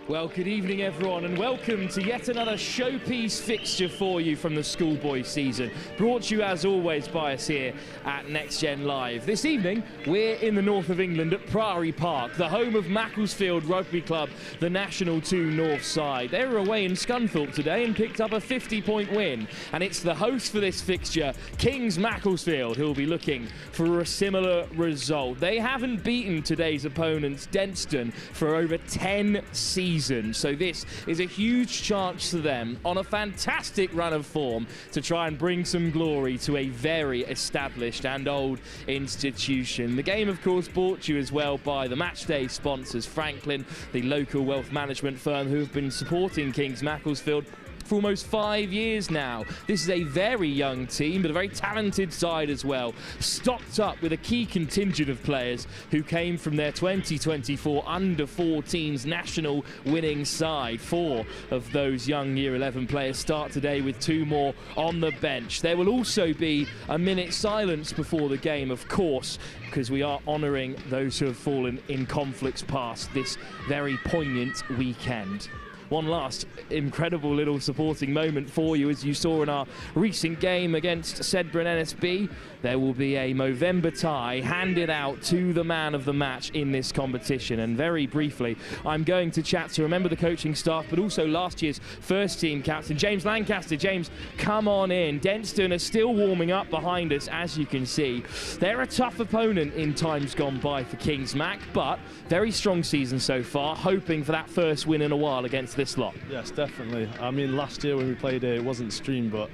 Well, good evening everyone, and welcome to yet another showpiece fixture for you from the schoolboy season, brought to you as always by us here at Next Gen Live. This evening we're in the north of England at Priory Park, the home of Macclesfield Rugby Club, the National 2 North side. They were away in Scunthorpe today and picked up a 50-point win, and it's the host for this fixture, Kings Macclesfield, who will be looking for a similar result. They haven't beaten today's opponents, Denstone, for over 10 seasons. So this is a huge chance to them on a fantastic run of form to try and bring some glory to a very established and old institution. The game, of course, brought to you as well by the matchday sponsors Franklin, the local wealth management firm who have been supporting Kings Macclesfield for almost 5 years now. This is a very young team, but a very talented side as well, stocked up with a key contingent of players who came from their 2024 under-14s national winning side. 4 of those young Year 11 players start today with 2 more on the bench. There will also be a minute's silence before the game, of course, because we are honouring those who have fallen in conflicts past this very poignant weekend. One last incredible little supporting moment for you, as you saw in our recent game against Sedburn NSB. There will be a Movember tie handed out to the man of the match in this competition. And very briefly, I'm going to chat to a member of the coaching staff, but also last year's first team captain, James Lancaster. James, come on in. Denstone are still warming up behind us, as you can see. They're a tough opponent in times gone by for Kings Mac, but very strong season so far, hoping for that first win in a while against this lot. Yes, definitely. I mean, last year when we played it wasn't streamed, but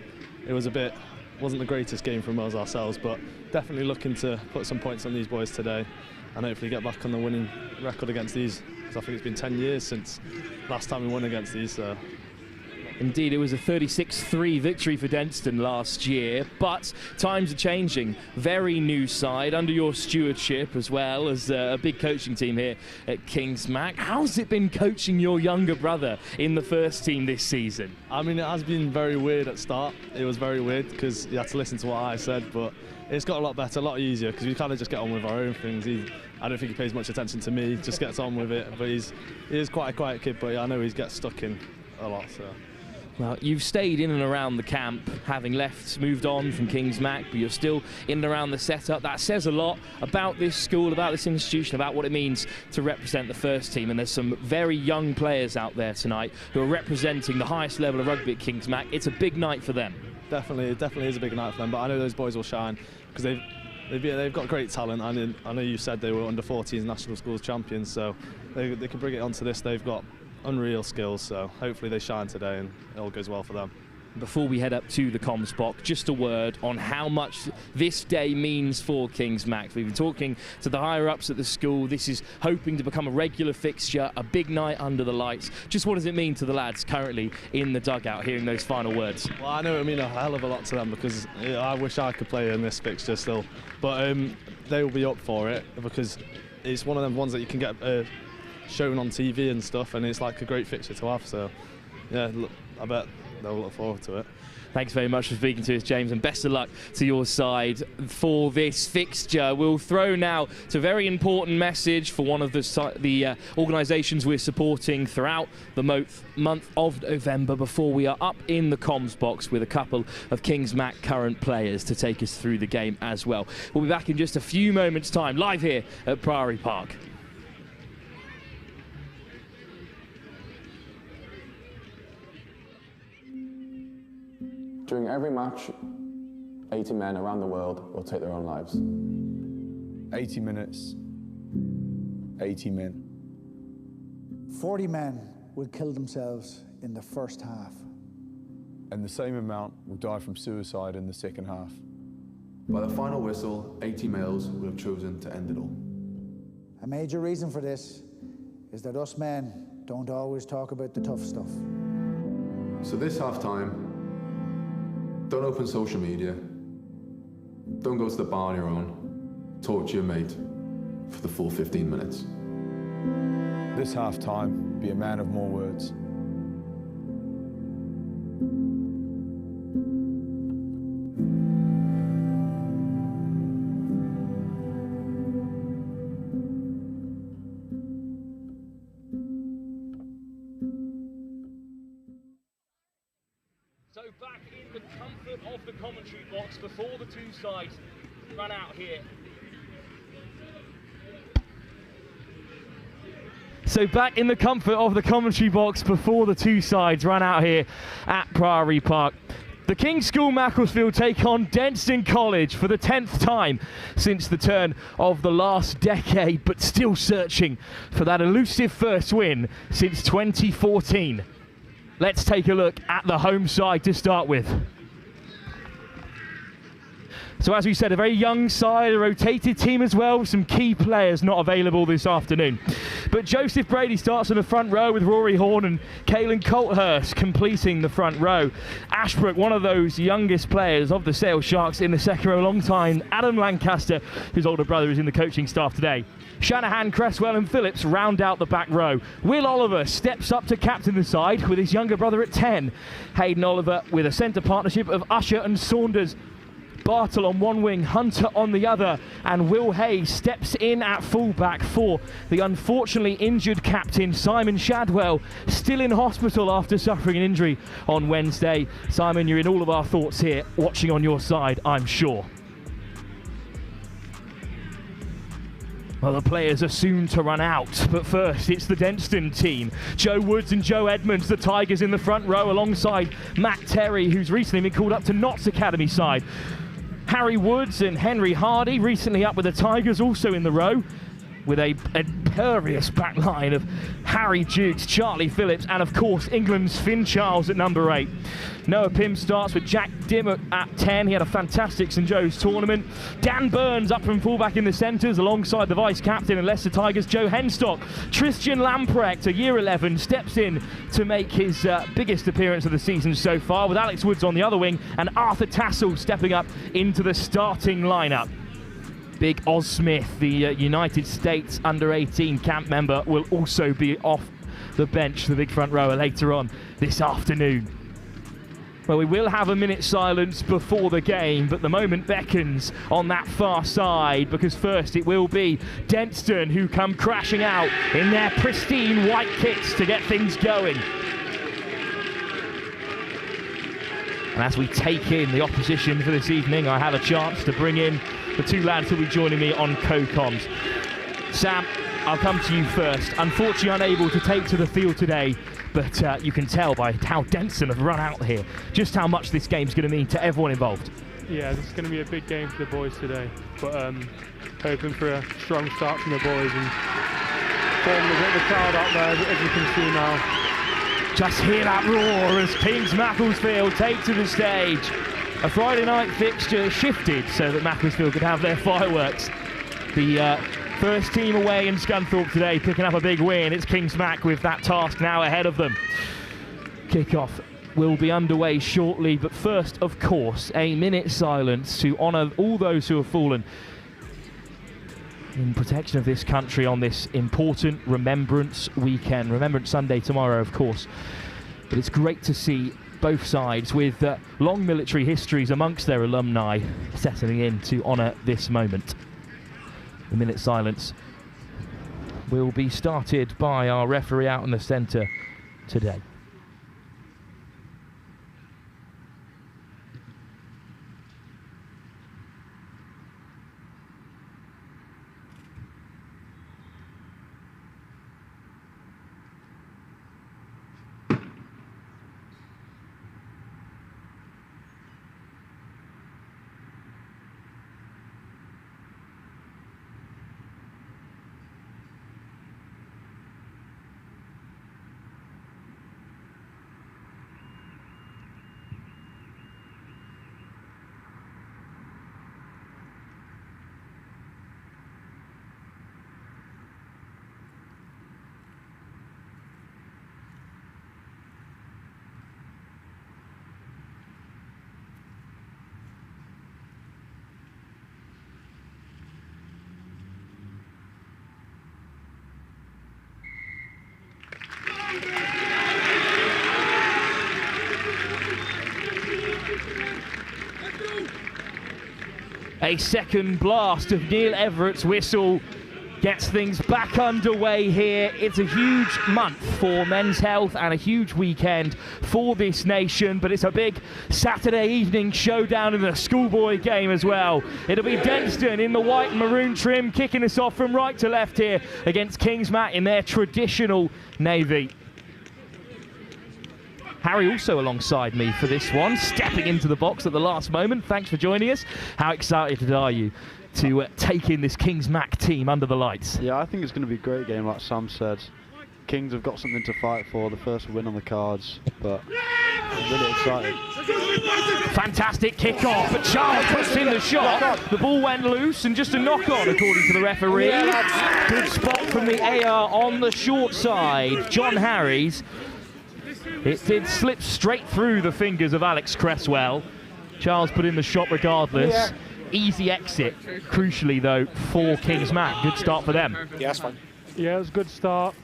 it was wasn't the greatest game from us ourselves, but definitely looking to put some points on these boys today and hopefully get back on the winning record against these, because I think it's been 10 years since last time we won against these. So. Indeed, it was a 36-3 victory for Denstone last year, but times are changing. Very new side under your stewardship, as well as a big coaching team here at Kings Mac. How's it been coaching your younger brother in the first team this season? I mean, it has been very weird at start. It was very weird because you had to listen to what I said, but it's got a lot better, a lot easier, because we kind of just get on with our own things. I don't think he pays much attention to me, just gets on with it, but he is quite a quiet kid, but yeah, I know he gets stuck in a lot. So. Well, you've stayed in and around the camp, having moved on from Kings Mac, but you're still in and around the setup. That says a lot about this school, about this institution, about what it means to represent the first team. And there's some very young players out there tonight who are representing the highest level of rugby at Kings Mac. It's a big night for them. Definitely, it definitely is a big night for them, but I know those boys will shine because they've got great talent. And I know you said they were under 14s national schools champions, so they can bring it onto this. They've got unreal skills, so hopefully they shine today and it all goes well for them. Before we head up to the comms box, just a word on how much this day means for Kings Mac. We've been talking to the higher-ups at the school. This is hoping to become a regular fixture, a big night under the lights. Just what does it mean to the lads currently in the dugout, hearing those final words? Well, I know it means a hell of a lot to them, because I wish I could play in this fixture still. But they will be up for it, because it's one of them ones that you can get shown on TV and stuff, and it's like a great fixture to have. So, yeah, look, I bet they'll look forward to it. Thanks very much for speaking to us, James, and best of luck to your side for this fixture. We'll throw now to a very important message for one of the organisations we're supporting throughout the month of November, before we are up in the comms box with a couple of Kings Mac current players to take us through the game as well. We'll be back in just a few moments' time, live here at Priory Park. During every match, 80 men around the world will take their own lives. 80 minutes, 80 men. 40 men will kill themselves in the first half. And the same amount will die from suicide in the second half. By the final whistle, 80 males will have chosen to end it all. A major reason for this is that us men don't always talk about the tough stuff. So this half-time, don't open social media. Don't go to the bar on your own. Talk to your mate for the full 15 minutes. This half-time, be a man of more words. So back in the comfort of the commentary box before the two sides run out here. So back in the comfort of the commentary box before the two sides run out here at Priory Park. The King's School Macclesfield take on Denstone College for the 10th time since the turn of the last decade, but still searching for that elusive first win since 2014. Let's take a look at the home side to start with. So as we said, a very young side, a rotated team as well, with some key players not available this afternoon. But Joseph Brady starts in the front row with Rory Horn and Caelan Colthurst completing the front row. Ashbrook, one of those youngest players of the Sale Sharks in the second row, a long time. Adam Lancaster, whose older brother is in the coaching staff today. Shanahan, Cresswell and Phillips round out the back row. Will Oliver steps up to captain the side with his younger brother at 10. Hayden Oliver with a centre partnership of Usher and Saunders. Bartle on one wing, Hunter on the other, and Will Hayes steps in at fullback for the unfortunately injured captain Simon Shadwell, still in hospital after suffering an injury on Wednesday. Simon, you're in all of our thoughts here, watching on your side, I'm sure. Well, the players are soon to run out, but first it's the Denstone team. Joe Woods and Joe Edmonds, the Tigers in the front row, alongside Matt Terry, who's recently been called up to Notts Academy side. Harry Woods and Henry Hardy, recently up with the Tigers, also in the row, with a imperious back line of Harry Jukes, Charlie Phillips, and of course England's Finn Charles at number 8. Noah Pym starts with Jack Dimmock at 10. He had a fantastic St Joe's tournament. Dan Burns up from fullback in the centres alongside the vice-captain and Leicester Tigers, Joe Henstock. Tristan Lamprecht, a year 11, steps in to make his biggest appearance of the season so far, with Alex Woods on the other wing and Arthur Tassel stepping up into the starting lineup. Big Oz Smith, the United States under-18 camp member, will also be off the bench, the big front rower, later on this afternoon. Well, we will have a minute's silence before the game, but the moment beckons on that far side, because first it will be Denstone who come crashing out in their pristine white kits to get things going. And as we take in the opposition for this evening, I have a chance to bring in the two lads who will be joining me on co-coms. Sam, I'll come to you first. Unfortunately unable to take to the field today, but you can tell by how Denstone have run out here just how much this game's going to mean to everyone involved. Yeah, this is going to be a big game for the boys today, but hoping for a strong start from the boys and forming a bit of a crowd out there, as you can see now. Just hear that roar as Kings Macclesfield take to the stage. A Friday night fixture shifted so that Macclesfield could have their fireworks. The first team away in Scunthorpe today picking up a big win. It's Kings Mac with that task now ahead of them. Kick-off will be underway shortly, but first, of course, a minute's silence to honour all those who have fallen in protection of this country on this important Remembrance weekend. Remembrance Sunday tomorrow, of course. But it's great to see both sides with long military histories amongst their alumni settling in to honour this moment. The minute's silence will be started by our referee out in the centre today. A second blast of Neil Everett's whistle gets things back underway here. It's a huge month for men's health and a huge weekend for this nation, but it's a big Saturday evening showdown in the schoolboy game as well. It'll be Denstone in the white and maroon trim kicking us off from right to left here against Kings Mac in their traditional navy. Harry also alongside me for this one, stepping into the box at the last moment. Thanks for joining us. How excited are you to take in this Kings Mac team under the lights? Yeah, I think it's going to be a great game, like Sam said. Kings have got something to fight for, the first win on the cards, but I'm really excited. Fantastic kick-off, but Charles puts in the shot. The ball went loose and just a knock-on, according to the referee. Good spot from the AR on the short side, John Harries. It did slip straight through the fingers of Alex Cresswell. Charles put in the shot regardless. Yeah. Easy exit, crucially though, for Kings Mac. Good start for them. Yeah, that's fine. Yeah, it was a good start.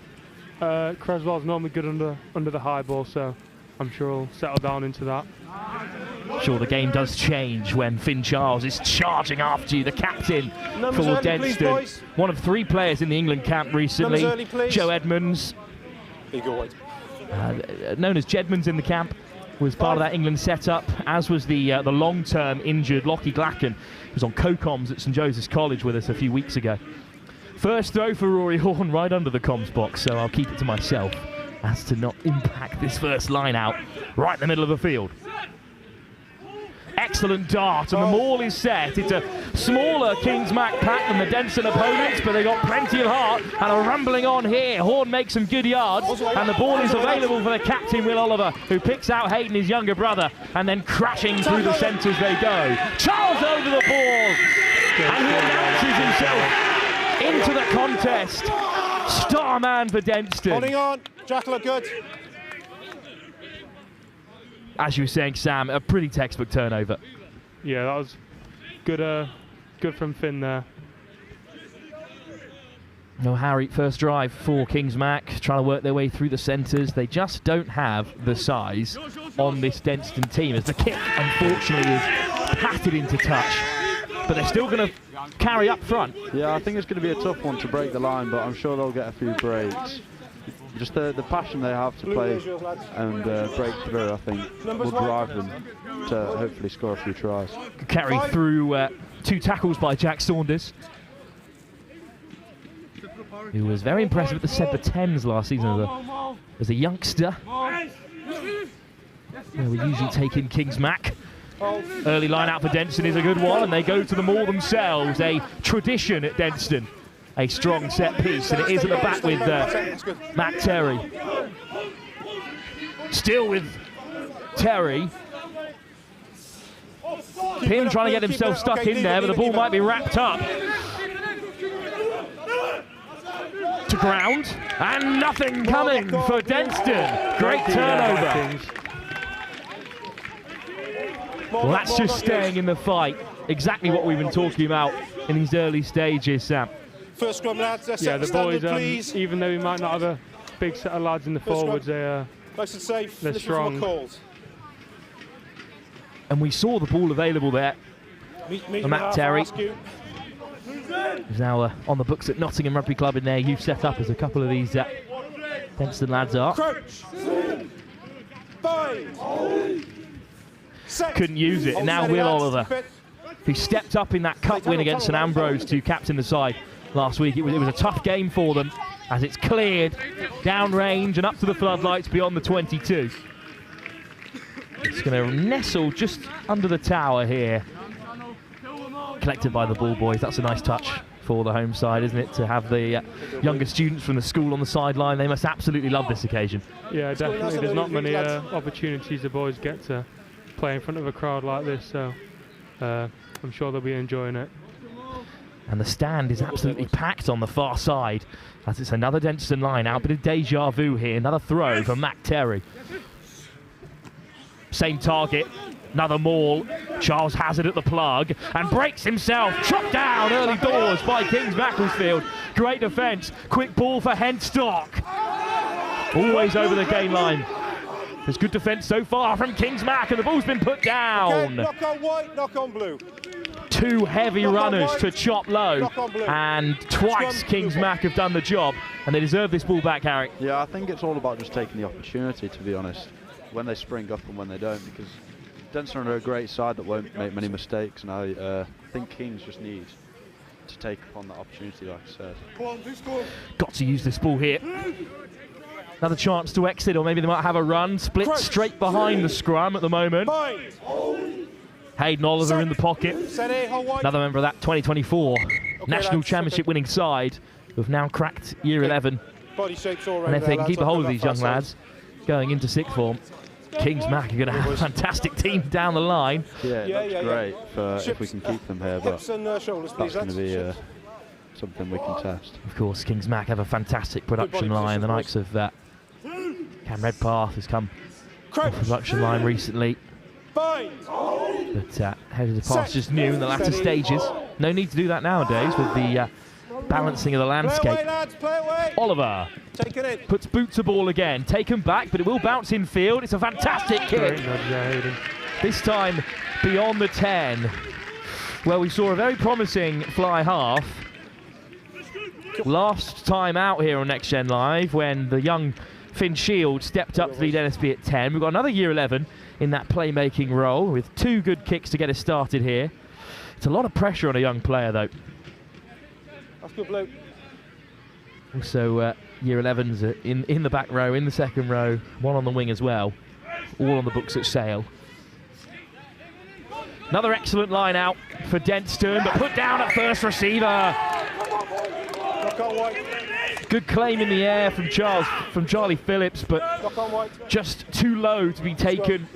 Cresswell's normally good under the high ball, so I'm sure he'll settle down into that. Sure, the game does change when Finn Charles is charging after you, the captain for Denstone. One of 3 players in the England camp recently. Early, Joe Edmonds. Known as Jedmonds in the camp, was part of that England setup, as was the long-term injured Lockie Glacken, who was on co-coms at St Joseph's College with us a few weeks ago. First throw for Rory Horn right under the comms box, so I'll keep it to myself as to not impact this first line out right in the middle of the field. Excellent dart, and the maul is set. It's a smaller Kings Mac pack than the Denstone opponents, but they got plenty of heart and are rumbling on here. Horn makes some good yards, and the ball is available for the captain, Will Oliver, who picks out Hayden, his younger brother, and then crashing through the centres they go. Charles over the ball, and he announces himself into the contest. Star man for Denstone. Holding on, Jack look good. As you were saying, Sam, a pretty textbook turnover. Yeah, that was good. Good from Finn there. No, Harry, first drive for Kings Mac, trying to work their way through the centres. They just don't have the size on this Denstone team, as the kick, unfortunately, is patted into touch. But they're still going to carry up front. Yeah, I think it's going to be a tough one to break the line, but I'm sure they'll get a few breaks. Just the passion they have to play and break through, I think, will drive them to hopefully score a few tries. Carry through 2 tackles by Jack Saunders, who was very impressive at the Sedbergh 10s last season as a youngster. We usually take in Kings Mac. Early line out for Denstone is a good one, and they go to the maul themselves. A tradition at Denstone. A strong set piece, and it is at the back with Matt Terry. Still with Terry. Pym trying to get himself stuck in there, but the ball might be wrapped up. To ground, and nothing coming for Denstone. Great turnover. Well, that's just staying in the fight. Exactly what we've been talking about in these early stages, Sam. First scrum, lads. Yeah, the boys, even though we might not have a big set of lads in the forwards, they're strong. And we saw the ball available there for Matt Terry. He's now on the books at Nottingham Rugby Club in their youth set-up, as a couple of these Denstone lads are. Couldn't use it, and now Will Oliver, who stepped up in that cup win against St Ambrose to captain the side last week. It was a tough game for them, as it's cleared down range and up to the floodlights beyond the 22. It's going to nestle just under the tower here. Collected by the ball boys. That's a nice touch for the home side, isn't it, to have the younger students from the school on the sideline. They must absolutely love this occasion. Yeah, definitely. There's not many opportunities the boys get to play in front of a crowd like this, so I'm sure they'll be enjoying it. And the stand is absolutely packed on the far side, as it's another Denstone line out. Bit of deja vu here. Another throw from Matt Terry. Same target, another maul. Charles Hazard at the plug and breaks himself. Chopped down early doors by Kings Macclesfield. Great defence. Quick ball for Henstock. Always over the gain line. There's good defence so far from Kings Mac, and the ball's been put down. Okay, knock on white, knock on blue. Two heavy runners to chop low, and twice Kings Mac have done the job, and they deserve this ball back, Harry. Yeah, I think it's all about just taking the opportunity, to be honest, when they spring up and when they don't, because Denstone are a great side that won't make many mistakes, and I think Kings just need to take upon that opportunity, like I said. Got to use this ball here. Another chance to exit, or maybe they might have a run. Split straight behind the scrum at the moment. Hayden Oliver in the pocket. Another member of that 2024 National Championship winning side who have now cracked Year 11. And if they can keep a hold of these young lads going into sixth form, Kings Mac are going to have a fantastic team down the line. Yeah, it looks great if we can keep them here, but that's going to be something we can test. Of course, Kings Mac have a fantastic production line. The likes of Cam Redpath has come off the production line recently. But headed the pass just new in the latter stages. No need to do that nowadays with the balancing of the landscape. Oliver puts boot to ball again, taken back, but it will bounce in field. It's a fantastic kick. This time beyond the 10, where we saw a very promising fly half last time out here on Next Gen Live, when the young Finn Shield stepped up to lead NSB at 10. We've got another Year 11 in that playmaking role with two good kicks to get us started here. It's a lot of pressure on a young player, though. That's good, bloke. Also, Year 11s in the back row, in the second row, one on the wing as well. All on the books at Sale. Another excellent line out for Denstone, but put down at first receiver. Good claim in the air from Charlie Phillips, but just too low to be taken.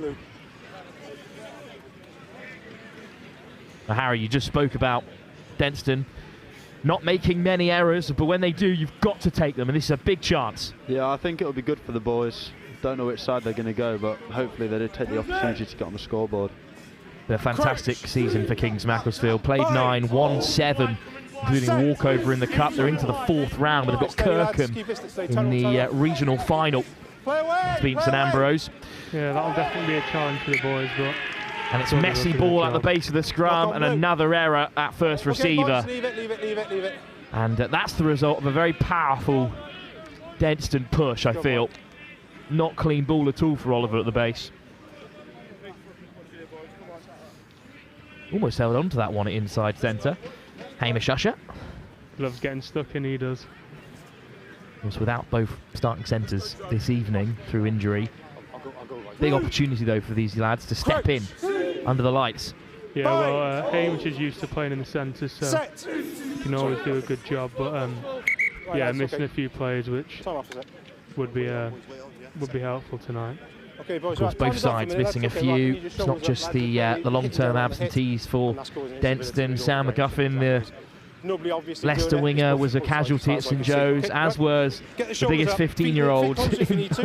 Now, Harry, you just spoke about Denstone not making many errors, but when they do, you've got to take them, and this is a big chance. Yeah, I think it'll be good for the boys. Don't know which side they're going to go, but hopefully they do take the opportunity to get on the scoreboard. A fantastic season for Kings Macclesfield. Played 9, won 7, including a walkover in the cup. They're into the 4th round, but they've got Kirkham in the regional final. It's beaten St Ambrose. Yeah, that'll definitely be a challenge for the boys, but... And it's messy ball at the base of the scrum, and another error at first receiver. Leave it. And that's the result of a very powerful Denstone push, I feel. Not clean ball at all for Oliver at the base. Almost held on to that one at inside centre. Hamish Usher. Loves getting stuck in, he does. Was without both starting centres this evening through injury. Big opportunity though for these lads to step in under the lights. Yeah, well, Hamish is used to playing in the centre, so he can always do a good job. But yeah, missing a few plays, which would be helpful tonight. Of course, both sides missing a few. It's not just the long-term absentees for Denstone. Sam McGuffin, the Leicester winger, was a casualty at St Joe's, as was the biggest 15-year-old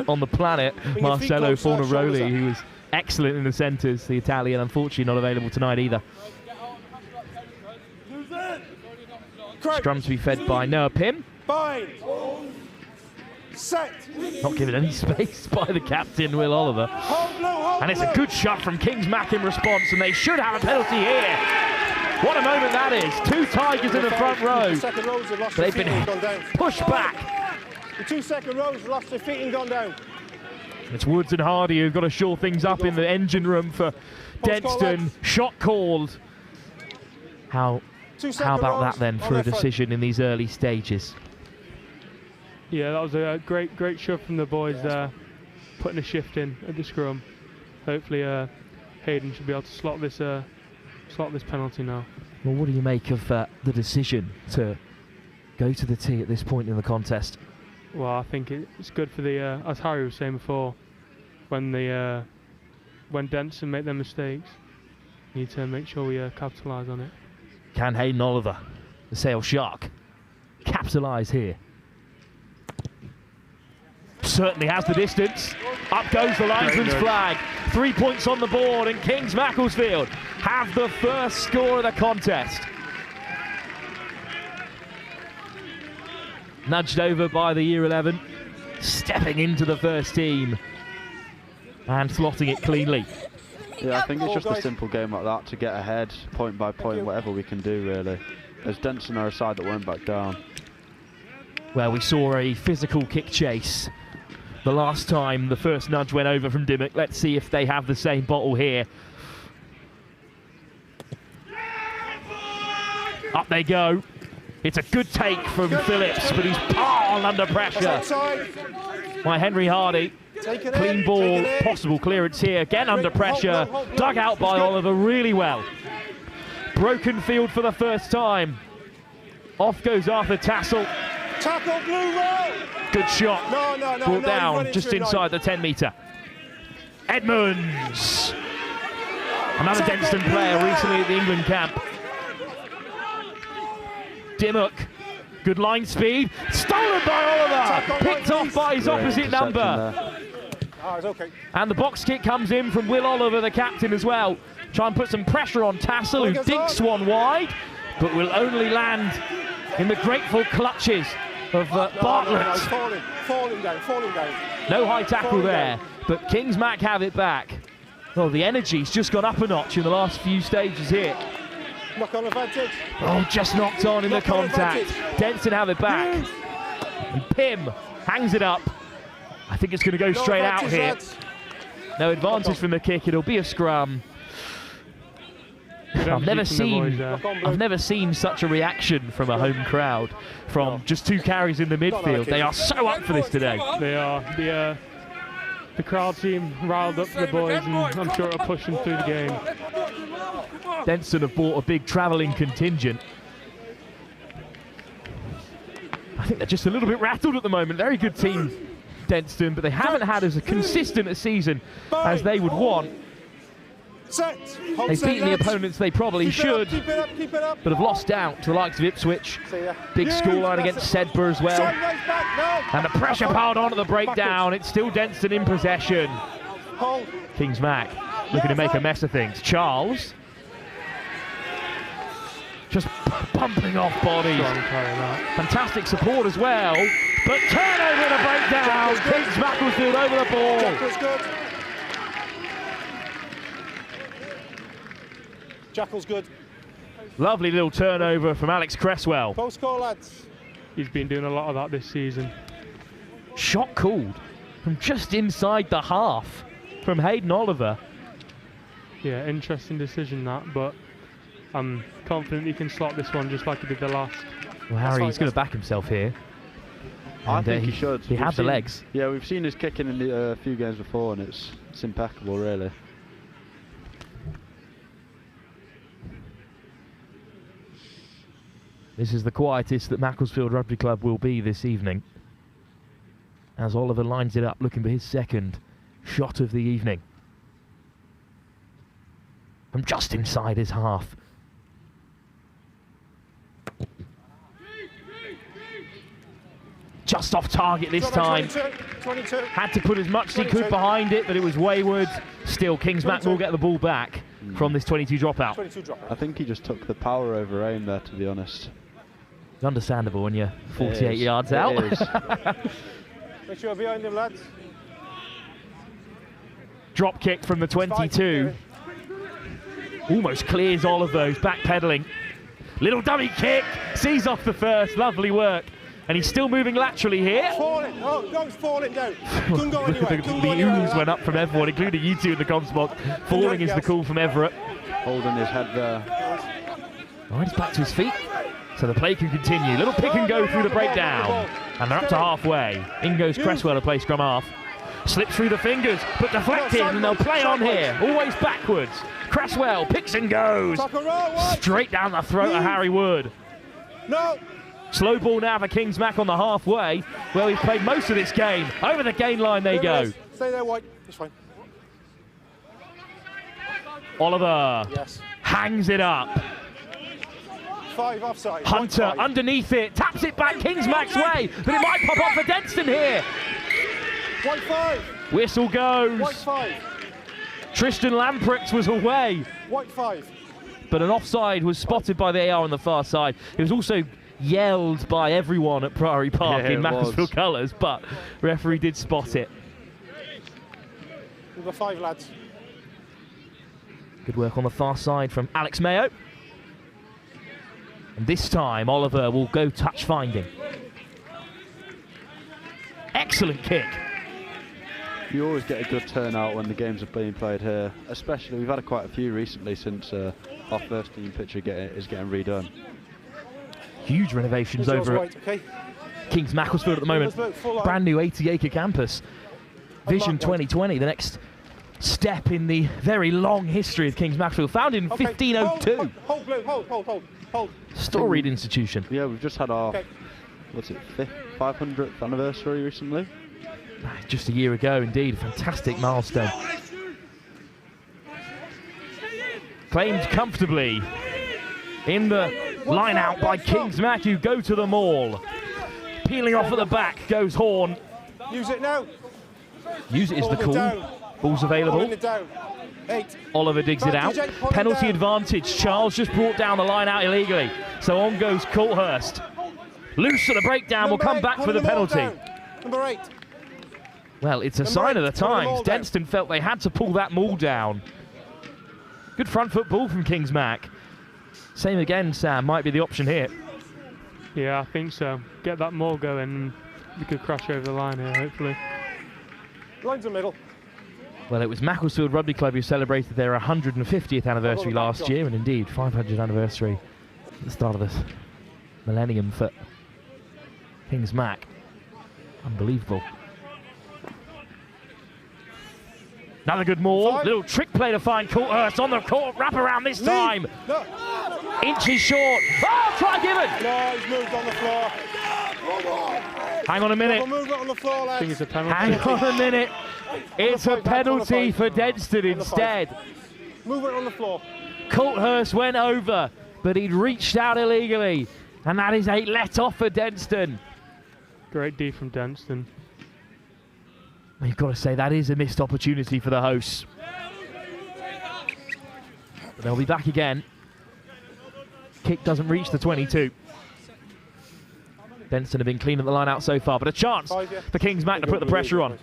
on the planet, Marcelo Fornaroli, who was excellent in the centres. The Italian, unfortunately, not available tonight either. Scrum to be fed by Noah Pym. Not given any space by the captain, Will Oliver. And it's a good shot from Kings Mac in response, and they should have a penalty here. What a moment that is. 2 Tigers in the front row. They've been pushed back. The 2 second rows lost their feet and gone down. It's Woods and Hardy who've got to shore things up in the engine room for Denstone. Shot called. How about that then for a decision in these early stages? Yeah, that was a great shove from the boys there, putting a shift in at the scrum. Hopefully Hayden should be able to slot this penalty now. Well, what do you make of the decision to go to the tee at this point in the contest? Well, I think it's good for the, as Harry was saying before, when Denstone make their mistakes, we need to make sure we capitalise on it. Can Hayden Oliver, the Sale Shark, capitalise here? Certainly has the distance. Up goes the linesman's flag. 3 points on the board, and Kings Macclesfield have the first score of the contest. Nudged over by the Year 11, stepping into the first team and slotting it cleanly. Yeah, I think it's just a simple game like that to get ahead, point by point, whatever we can do really. As Denstone are a side that won't back down. Well, we saw a physical kick chase the last time the first nudge went over from Dimmock. Let's see if they have the same bottle here. Up they go. It's a good take from Phillips, but he's palmed under pressure by Henry Hardy. Clean ball, possible clearance here. Again under pressure, dug out by Oliver really well. Broken field for the first time. Off goes Arthur Tassel. Tackle, blue roll. Good shot. Brought down just inside the 10-metre. Edmonds. Another Denstone player recently at the England camp. Dimmock. Good line speed. Stolen by Oliver. Picked off by his opposite number. And the box kick comes in from Will Oliver, the captain, as well. Try and put some pressure on Tassel, who dinks one wide, but will only land in the grateful clutches of Bartlett. Falling down. No high tackle there, but Kings Mac have it back. Well, the energy's just gone up a notch in the last few stages here. Knock on advantage. Oh, just knocked on in the contact. Denstone have it back. And Pym hangs it up. I think it's going to go straight out here. No advantage from the kick. It'll be a scrum. I've never seen such a reaction from a home crowd from just 2 carries in the midfield. They are so up for this today. They are. The crowd seem riled up for the boys, and I'm sure it'll push them through the game. Denstone have bought a big travelling contingent. I think they're just a little bit rattled at the moment. Very good team, Denstone, but they haven't had as consistent a season as they would want. They've beaten the opponents they probably should, but have lost out to the likes of Ipswich. Big scoreline against Sedbergh as well. And the pressure piled on at the breakdown. It's still Denstone in possession. Kings Mac looking to make a mess of things. Charles just pumping off bodies. Fantastic support as well, but turnover and a breakdown. Kings Macclesfield over the ball. Jackal's good. Lovely little turnover from Alex Cresswell. Post score, lads. He's been doing a lot of that this season. Shot called from just inside the half from Hayden Oliver. Yeah, interesting decision that, but I'm confident he can slot this one just like he did the last. Well, Harry, he's going to back himself here. I think he should. He had the legs. Yeah, we've seen his kicking in a few games before, and it's impeccable, really. This is the quietest that Macclesfield Rugby Club will be this evening, as Oliver lines it up, looking for his second shot of the evening. From just inside his half. Just off target this time. 22. Had to put as much as he could behind it, but it was wayward. Still, Kingsmack will get the ball back from this 22 dropout. I think he just took the power over aim there, to be honest. It's understandable when you're 48 yards out. It is. Make sure you're behind him, lads. Drop kick from the 22. Almost clears Oliver, who's backpedaling. Little dummy kick, sees off the first, lovely work. And he's still moving laterally here. Falling, oh, no, he's falling down. Couldn't go anywhere. The ooze went up from everyone, including you two in the comms box. Falling is the call from Everett. Holding his head there. Right, he's back to his feet, so the play can continue. Little pick and go through the breakdown. And they're up to halfway. In goes Cresswell to play scrum half. Slips through the fingers, but deflected, and they'll play on here. Always backwards. Cresswell picks and goes. Straight down the throat of Harry Wood. No. Slow ball now for Kingsmack on the halfway, where we've played most of this game. Over the gain line they go. Stay there, White. It's fine. Oliver Yes. hangs it up. 5 offside. Hunter White 5. underneath it, taps it back Kingsmack's way, but it might pop up for Denstone here. White 5. Whistle goes. White 5. Tristan Lamprix was away, White 5. but an offside was spotted by the AR on the far side. It was also yelled by everyone at Priory Park in Macclesfield colours, but referee did spot it. Number 5, lads. Good work on the far side from Alex Mayo. And this time Oliver will go touch finding. Excellent kick. You always get a good turnout when the games are being played here, especially we've had quite a few recently since our first team pitch is getting redone. Huge renovations over at Kings Macclesfield at the moment. Brand new 80-acre campus. Vision 2020, the next step in the very long history of Kings Macclesfield, founded in 1502. Hold. Storied institution. Yeah, we've just had our, what's it, 500th anniversary recently. Just a year ago, indeed. A fantastic milestone. Claimed comfortably in the line out by Kingsmack, who go to the maul. Peeling off at the back goes Horn. Use it now. Use it is the call. Ball's available. Oliver digs it out. Penalty advantage. Charles just brought down the line out illegally. So on goes Colthurst. Loose at the breakdown, will come back for the penalty. Number 8. Well, it's a sign of the times. Denstone felt they had to pull that maul down. Good front foot ball from Kingsmack. Same again, Sam, might be the option here. Yeah, I think so. Get that maul going, we could crash over the line here, hopefully. Lines in the middle. Well, it was Macclesfield Rugby Club who celebrated their 150th anniversary last year, and indeed 500th anniversary at the start of this millennium for Kingsmack. Unbelievable. Another good maul, little trick play to find Colthurst on the court, wrap around this time. No. Inches short. Oh, try given. No, he's moved on the floor. Hang on a minute. Move on the floor, lads. I think it's a penalty. Hang on a minute. It's a penalty for Denstone instead. Move it on the floor. Colthurst went over, but he'd reached out illegally, and that is a let off for Denstone. Great D from Denstone. You've got to say that is a missed opportunity for the hosts. But they'll be back again. Kick doesn't reach the 22. Denstone have been clean at the line out so far, but a chance for Kingsmack to put the pressure on.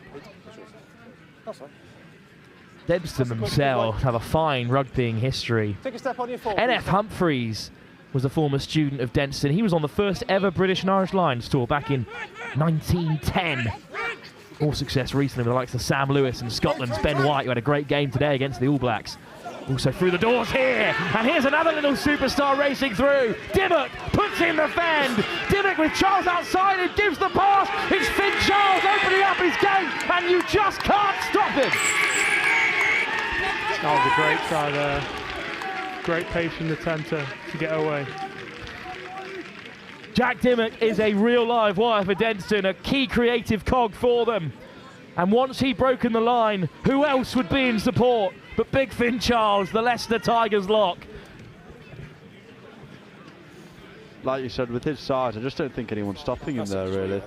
Denstone themselves have a fine rugbying history. Take a step on your foot. NF Humphreys was a former student of Denstone. He was on the first ever British and Irish Lions tour back in 1910. More success recently with the likes of Sam Lewis and Scotland's Ben White, who had a great game today against the All Blacks. Also through the doors here, and here's another little superstar racing through. Dimmock puts in the fend. Dimmock with Charles outside, who gives the pass. It's Finn Charles opening up his game, and you just can't stop him. That was a great try there. Great pace from the 10 to get away. Jack Dimmock is a real live wire for Denstone, a key creative cog for them. And once he'd broken the line, who else would be in support but Big Finn Charles, the Leicester Tigers lock? Like you said, with his size, I just don't think anyone's stopping him there, really.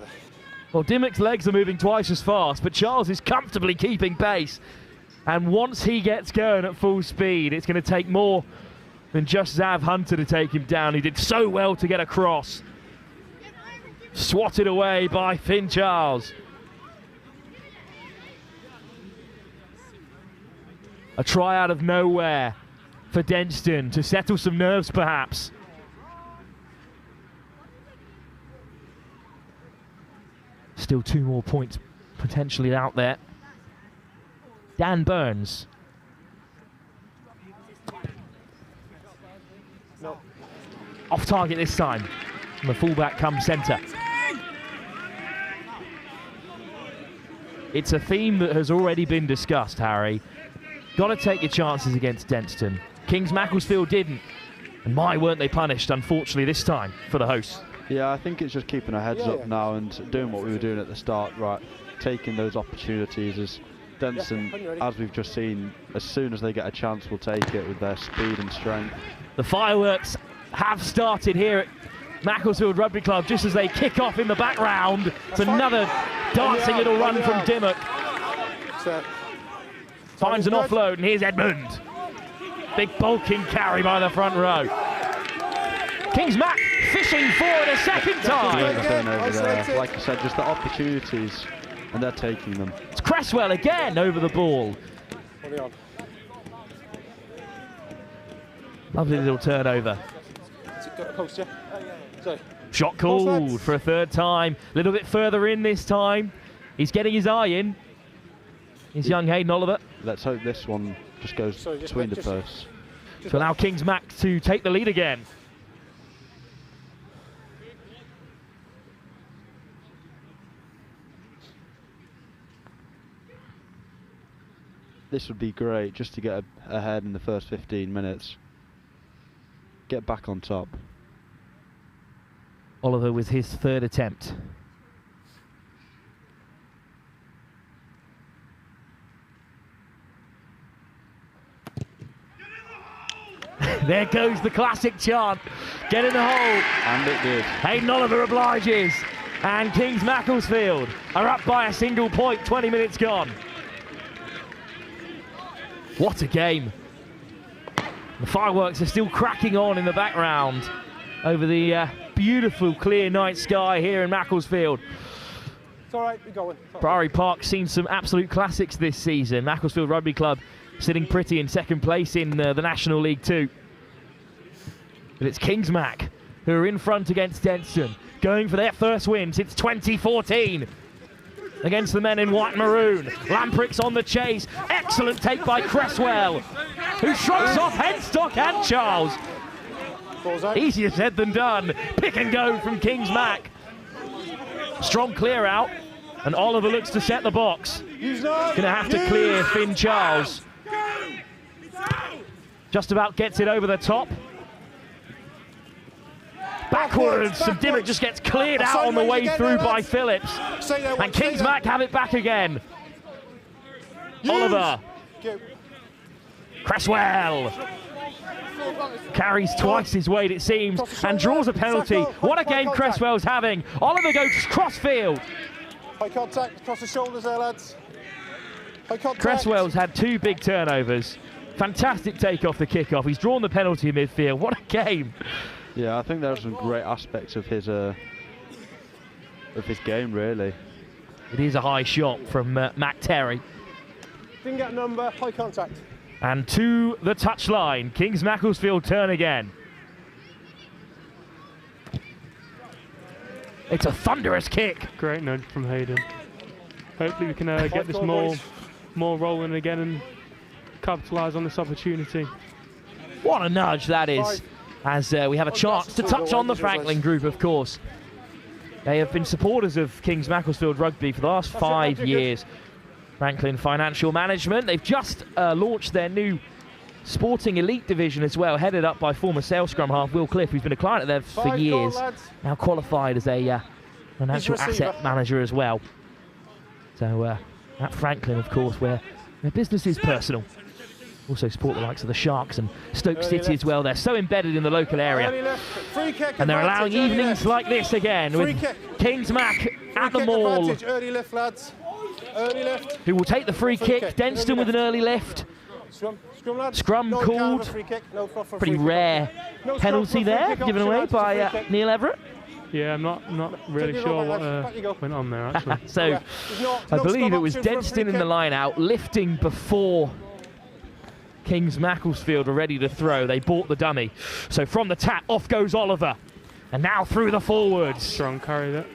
Well, Dimmock's legs are moving twice as fast, but Charles is comfortably keeping pace. And once he gets going at full speed, it's going to take more than just Zav Hunter to take him down. He did so well to get across. Swatted away by Finn Charles. A try out of nowhere for Denstone to settle some nerves, perhaps. Still 2 more points potentially out there. Dan Burns. No. Off target this time. And the fullback comes centre. It's a theme that has already been discussed, Harry. Got to take your chances against Denstone. Kings Macclesfield didn't. And my, weren't they punished, unfortunately, this time for the hosts. Yeah, I think it's just keeping our heads up now and doing what we were doing at the start, right? Taking those opportunities. As Denstone, as we've just seen, as soon as they get a chance, will take it with their speed and strength. The fireworks have started here at Macclesfield Rugby Club just as they kick off in the background. It's another dancing little run from Dimmock. Finds an offload, and here's Edmund. Big bulking carry by the front row. Kings Mac fishing for it a second time. Over there. Like I said, just the opportunities, and they're taking them. It's Cresswell again over the ball. Lovely little turnover. Shot called for a third time. A little bit further in this time. He's getting his eye in. He's young Hayden Oliver. Let's hope this one just goes between the posts. To allow Kings Mac to take the lead again. This would be great just to get ahead in the first 15 minutes. Get back on top. Oliver with his third attempt. There goes the classic chant. Get in the hole. And it did. Hayden Oliver obliges. And Kings Macclesfield are up by a single point, 20 minutes gone. What a game. The fireworks are still cracking on in the background over the beautiful clear night sky here in Macclesfield. It's all right, we're going. Priory Park's seen some absolute classics this season. Macclesfield Rugby Club sitting pretty in second place in the National League 2. But it's Kings Mac who are in front against Denstone, going for their first win since 2014 against the men in white and maroon. Lamprick's on the chase. Excellent take by Cresswell, who shrugs off Headstock and Charles. Easier said than done. Pick and go from Kings Mac. Strong clear out, and Oliver looks to set the box. Gonna have to clear Finn Charles. Just about gets it over the top. Backwards, and Dimmock just gets cleared out on the way through by Phillips. And Kings Mac have it back again. Oliver. Cresswell. Carries twice his weight, it seems, and draws a penalty. What a game Cresswell's having. Oliver goes cross-field. High contact across the shoulders there, lads. High contact. Cresswell's had 2 big turnovers. Fantastic take off the kickoff. He's drawn the penalty in midfield. What a game. Yeah, I think there are some great aspects of his game, really. It is a high shot from Matt Terry. Didn't get a number, high contact. And to the touchline, Kings Macclesfield turn again. It's a thunderous kick. Great nudge from Hayden. Hopefully we can get this more rolling again and capitalise on this opportunity. What a nudge that is. As we have a chance to touch on the Franklin group, of course. They have been supporters of Kings Macclesfield Rugby for the last 5 years. Franklin Financial Management, they've just launched their new Sporting Elite Division as well, headed up by former Sale scrum half Will Cliff, who's been a client of theirs for years, now qualified as a financial asset manager as well. So at Franklin, of course, where their business is personal. Also support the likes of the Sharks and Stoke City as well. They're so embedded in the local area. And they're allowing evenings like this again with Kings Mac at the maul. Early lift, lads. Early lift. Who will take the free kick. Denstone with an early lift. Scrum called. Pretty rare penalty there, given away by Neil Everett. Yeah, I'm not really sure what went on there, actually. So, I believe it was Denstone in the line out, lifting before Kings Macclesfield were ready to throw. They bought the dummy. So from the tap, off goes Oliver. And now through the forwards. Strong carry there.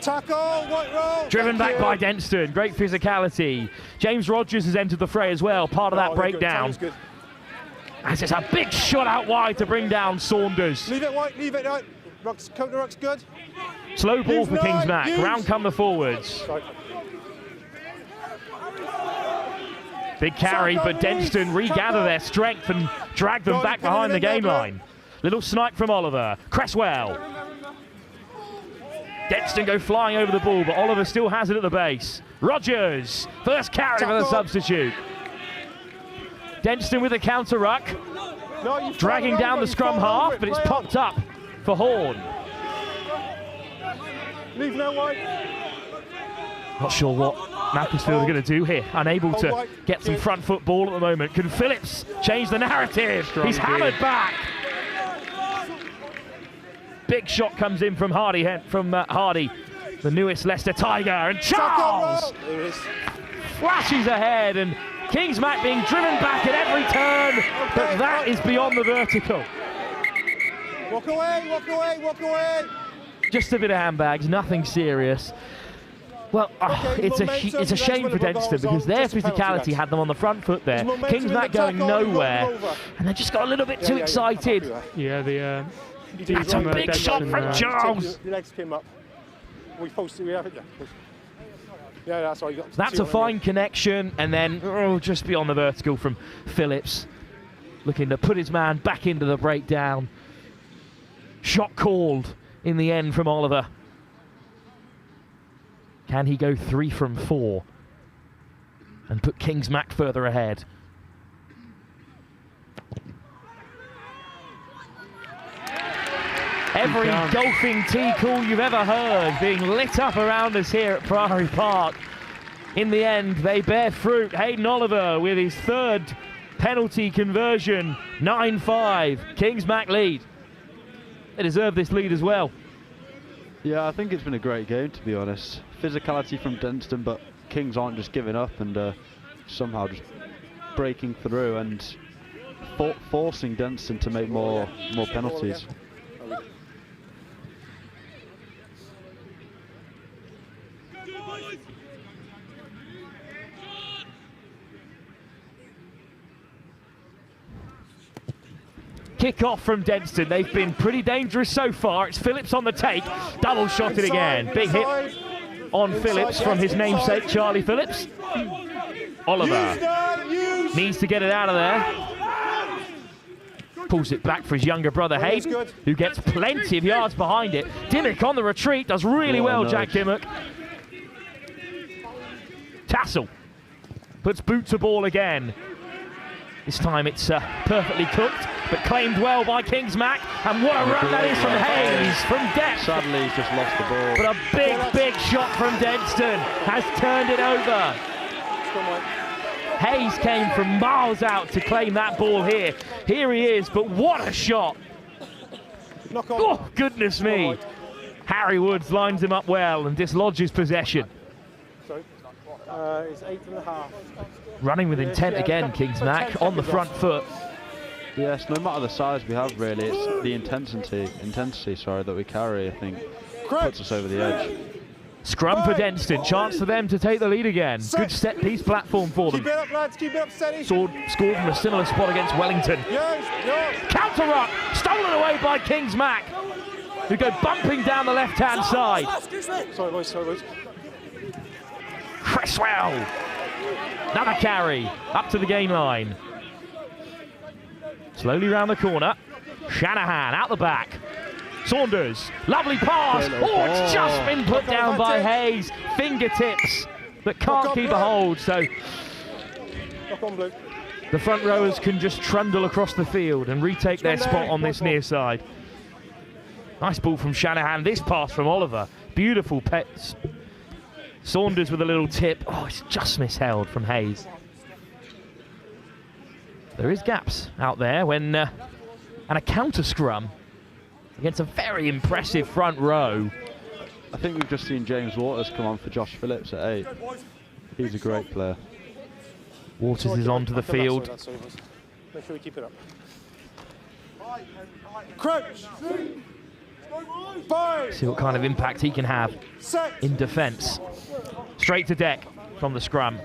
Tackle, white roll. Driven back by Denstone. Great physicality. James Rogers has entered the fray as well, part of that breakdown. As it's a big shot out wide to bring down Saunders. Leave it white, leave it white. Counter ruck's good. Slow ball for Kings Mac. Round come the forwards. Big carry, but Denstone regather their strength and drag them back behind the game line. Little snipe from Oliver. Cresswell. Denstone go flying over the ball, but Oliver still has it at the base. Rogers, first carry for the substitute. Denstone with a counter ruck. Dragging down the scrum half, but it's popped up for Horn. Leave no white. Not sure what Macclesfield are going to do here. Unable to get some front foot ball at the moment. Can Phillips change the narrative? He's hammered back. Big shot comes in from Hardy, the newest Leicester Tiger, and Charles flashes ahead, and Kings Mac being driven back at every turn, but that is beyond the vertical. Walk away, walk away, walk away. Just a bit of handbags, nothing serious. Well, it's a shame for Denstone because their physicality had them on the front foot there. Kings Mac going nowhere, and they just got a little bit too excited. Yeah, that's a big shot from Charles. Your legs came up. We posted, we have it, yeah, that's all you got. That's a fine connection, and then just beyond the vertical from Phillips, looking to put his man back into the breakdown. Shot called in the end from Oliver. Can he go 3 from 4 and put Kings Mac further ahead? Every golfing tee call you've ever heard being lit up around us here at Priory Park. In the end, they bear fruit. Hayden Oliver with his 3rd penalty conversion, 9-5. Kings Mac lead. They deserve this lead as well. Yeah, I think it's been a great game, to be honest. Physicality from Denstone, but Kings aren't just giving up and somehow just breaking through and forcing Denstone to make more penalties. Kick off from Denstone. They've been pretty dangerous so far. It's Phillips on the take. Double shotted again. Big hit on Phillips from his namesake, Charlie Phillips. Oliver needs to get it out of there. Pulls it back for his younger brother, Hayden, who gets plenty of yards behind it. Dimmock on the retreat. Does really well, Jack Dimmock. Tassel puts boot to ball again. This time it's perfectly cooked, but claimed well by Kings Mac. And what a run that is from Hayes from depth. Sadly, he's just lost the ball. But a big shot from Denstone has turned it over. Hayes came from miles out to claim that ball here. Here he is, but what a shot. Oh, goodness me. Harry Woods lines him up well and dislodges possession. It's 8.5. Running with intent again, Kings Mac, on the front foot. Yes, no matter the size we have, really, it's the intensity that we carry, I think, puts us over the edge. Scrum for Denstone, chance for them to take the lead again. Good set piece platform for them. Keep it up, lads, keep it up, steady. Scored from a similar spot against Wellington. Counter ruck, stolen away by Kings Mac, who go bumping down the left-hand side. Sorry, boys. Cresswell, another carry, up to the game line. Slowly round the corner. Shanahan out the back. Saunders, lovely pass. Oh, it's just been put down by Hayes. Fingertips that can't keep a hold. So the front rowers can just trundle across the field and retake their spot on this near side. Nice ball from Shanahan. This pass from Oliver. Beautiful pets. Saunders with a little tip. Oh, it's just misheld from Hayes. There is gaps out there when and a counter scrum against a very impressive front row. I think we've just seen James Waters come on for Josh Phillips at 8. He's a great player. Waters is onto the field. Make sure we keep it up. Crouch. See what kind of impact he can have in defence. Straight to deck from the scrum.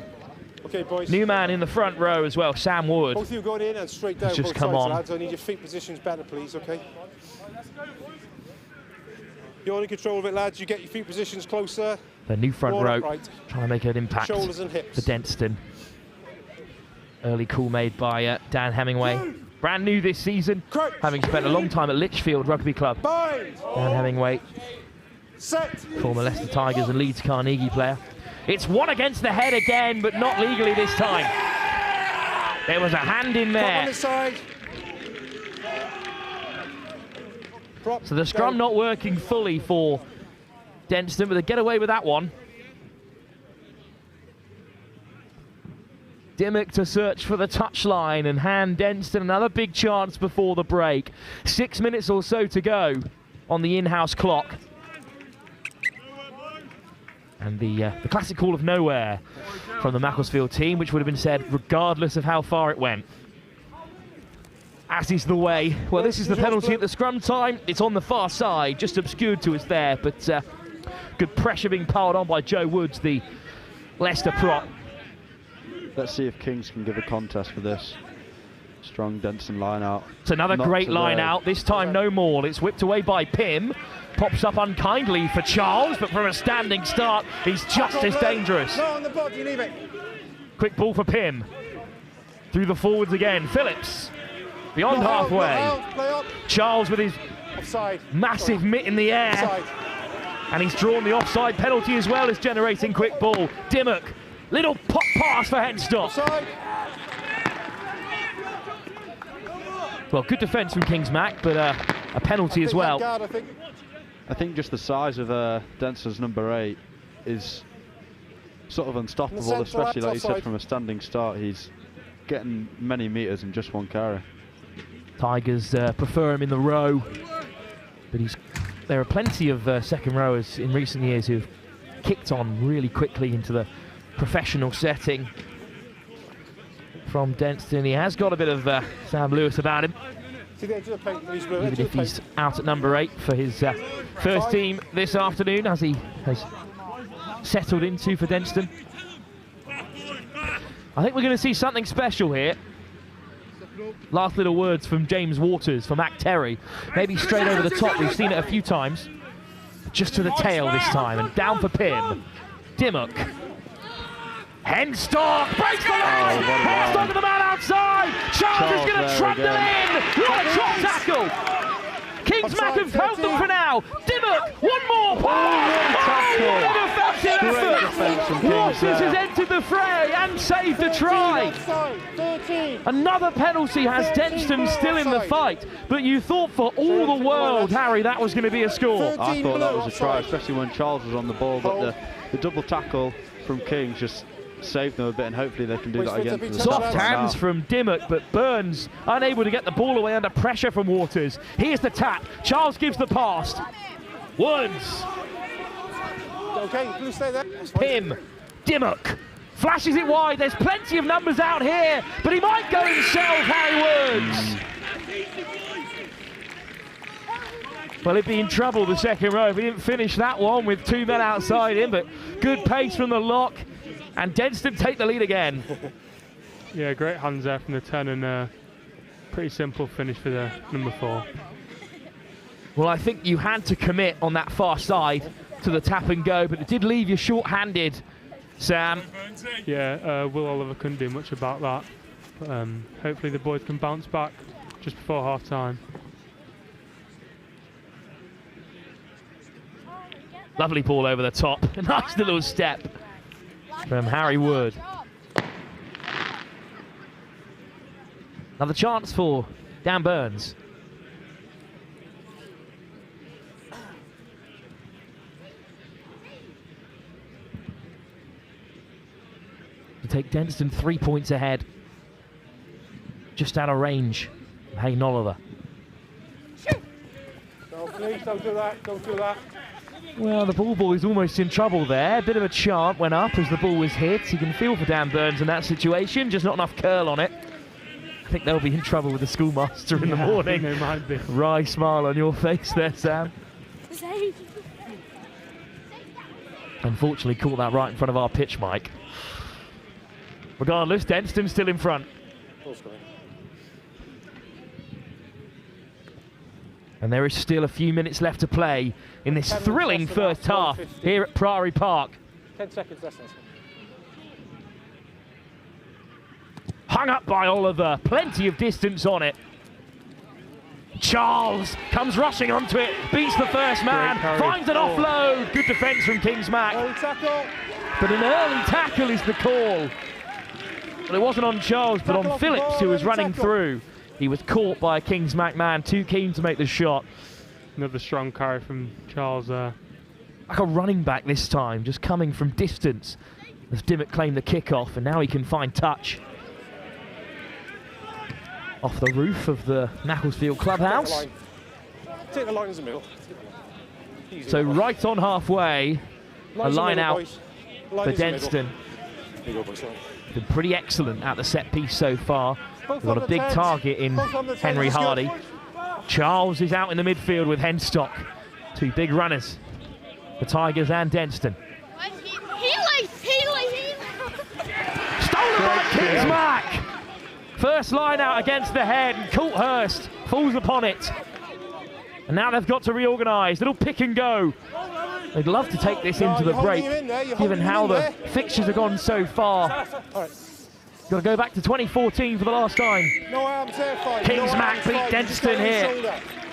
Okay, boys. New man in the front row as well, Sam Wood. Both of you going in and straight down. Just both come sides, on. lads. I need your feet positions better, please. Okay. You're in control of it, lads. You get your feet positions closer. The new front row upright. trying to make an impact Shoulders and hips. for Denstone. Early call made by Dan Hemingway. Brand new this season, having spent a long time at Lichfield Rugby Club. Dan Hemingway, former Leicester Tigers and Leeds Carnegie player. It's one against the head again, but not legally this time. There was a hand in there. So the scrum not working fully for Denstone, but they get away with that one. Dimmock to search for the touchline and hand Denstone another big chance before the break. 6 minutes or so to go on the in-house clock. And the classic call of nowhere from the Macclesfield team, which would have been said regardless of how far it went. As is the way. Well, this is the penalty at the scrum time. It's on the far side, just obscured to us there, but good pressure being piled on by Joe Woods, the Leicester prop. Let's see if Kings can give a contest for this. Strong Denstone line out. It's another great line out, this time no more. It's whipped away by Pym. Pops up unkindly for Charles, but from a standing start, he's just as dangerous. No, on the body, leave it. Quick ball for Pym. Through the forwards again. Phillips. Beyond halfway. Charles with his massive mitt in the air. And he's drawn the offside penalty as well as generating quick ball. Dimmock. Little pop pass for Henstock. Well, good defence from Kingsmack, but a penalty as well. I think just the size of Denstone's number 8 is sort of unstoppable, especially like you said, from a standing start. He's getting many metres in just one carry. Tigers prefer him in the row, but there are plenty of second rowers in recent years who've kicked on really quickly into the professional setting. From Denstone, he has got a bit of Sam Lewis about him, even if he's out at number 8 for his first team this afternoon, as he has settled into for Denstone. I think we're going to see something special here. Last little words from James Waters for Mac Terry. Maybe straight over the top. We've seen it a few times. Just to the tail this time, and down for Pym. Dimmock. Henstock breaks the line! Henstock to the man outside! Charles is going to trundle in! What a drop tackle! Kingsmack have held them for now! Dimmock, one more! What an effective effort! Waters has entered the fray and saved the try! Another penalty has Denstone still in the fight, but you thought for all the world, Harry, that was going to be a score. I thought that was a try, especially when Charles was on the ball, but the double tackle from Kings just saved them a bit, and hopefully they can do that again. Soft hands from Dimmock, but Burns unable to get the ball away under pressure from Waters. Here's the tap. Charles gives the pass. Woods. Okay, you stay there. Pym. Dimmock. Flashes it wide. There's plenty of numbers out here, but he might go himself, Harry Woods. Well, he'd be in trouble the second row if he didn't finish that one with 2 men outside him, but good pace from the lock. And Denstone take the lead again. Yeah, great hands there from the 10, and pretty simple finish for the number 4. Well, I think you had to commit on that far side to the tap and go, but it did leave you short-handed, Sam. Yeah, Will Oliver couldn't do much about that. But, hopefully the boys can bounce back just before half time. Lovely ball over the top. A nice little step from Harry Wood. Another chance for Dan Burns. To take Denstone 3 points ahead. Just out of range. Hayden Oliver. No, please, don't do that, don't do that. Well, the ball boy's almost in trouble there. A bit of a chant went up as the ball was hit. You can feel for Dan Burns in that situation, just not enough curl on it. I think they'll be in trouble with the schoolmaster in the morning. They might be. Wry smile on your face there, Sam. Unfortunately, caught that right in front of our pitch mic. Regardless, Denstone's still in front. And there is still a few minutes left to play in this thrilling first half here at Priory Park. 10 seconds less. Hung up by Oliver, plenty of distance on it. Charles comes rushing onto it, beats the first man, finds an offload. Good defence from Kingsmack. But an early tackle is the call. Well, it wasn't on Charles, but on Phillips, who was running through. He was caught by a Kingsmack man, too keen to make the shot. Another strong carry from Charles there. Like a running back this time, just coming from distance. As Dimmock claimed the kickoff, and now he can find touch. Off the roof of the Macclesfield clubhouse. Take the line in the middle. So right on halfway, a line out for Denstone. Been pretty excellent at the set piece so far. We've got a big target in Henry Hardy. Charles is out in the midfield with Henstock. Two big runners for Tigers and Denstone. Stolen by Kingsmack! First line out against the head, and Coulthurst falls upon it. And now they've got to reorganise. Little pick and go. They'd love to take this into the break, given how the fixtures have gone so far. Got to go back to 2014 for the last time. Kingsmack beat Denstone here.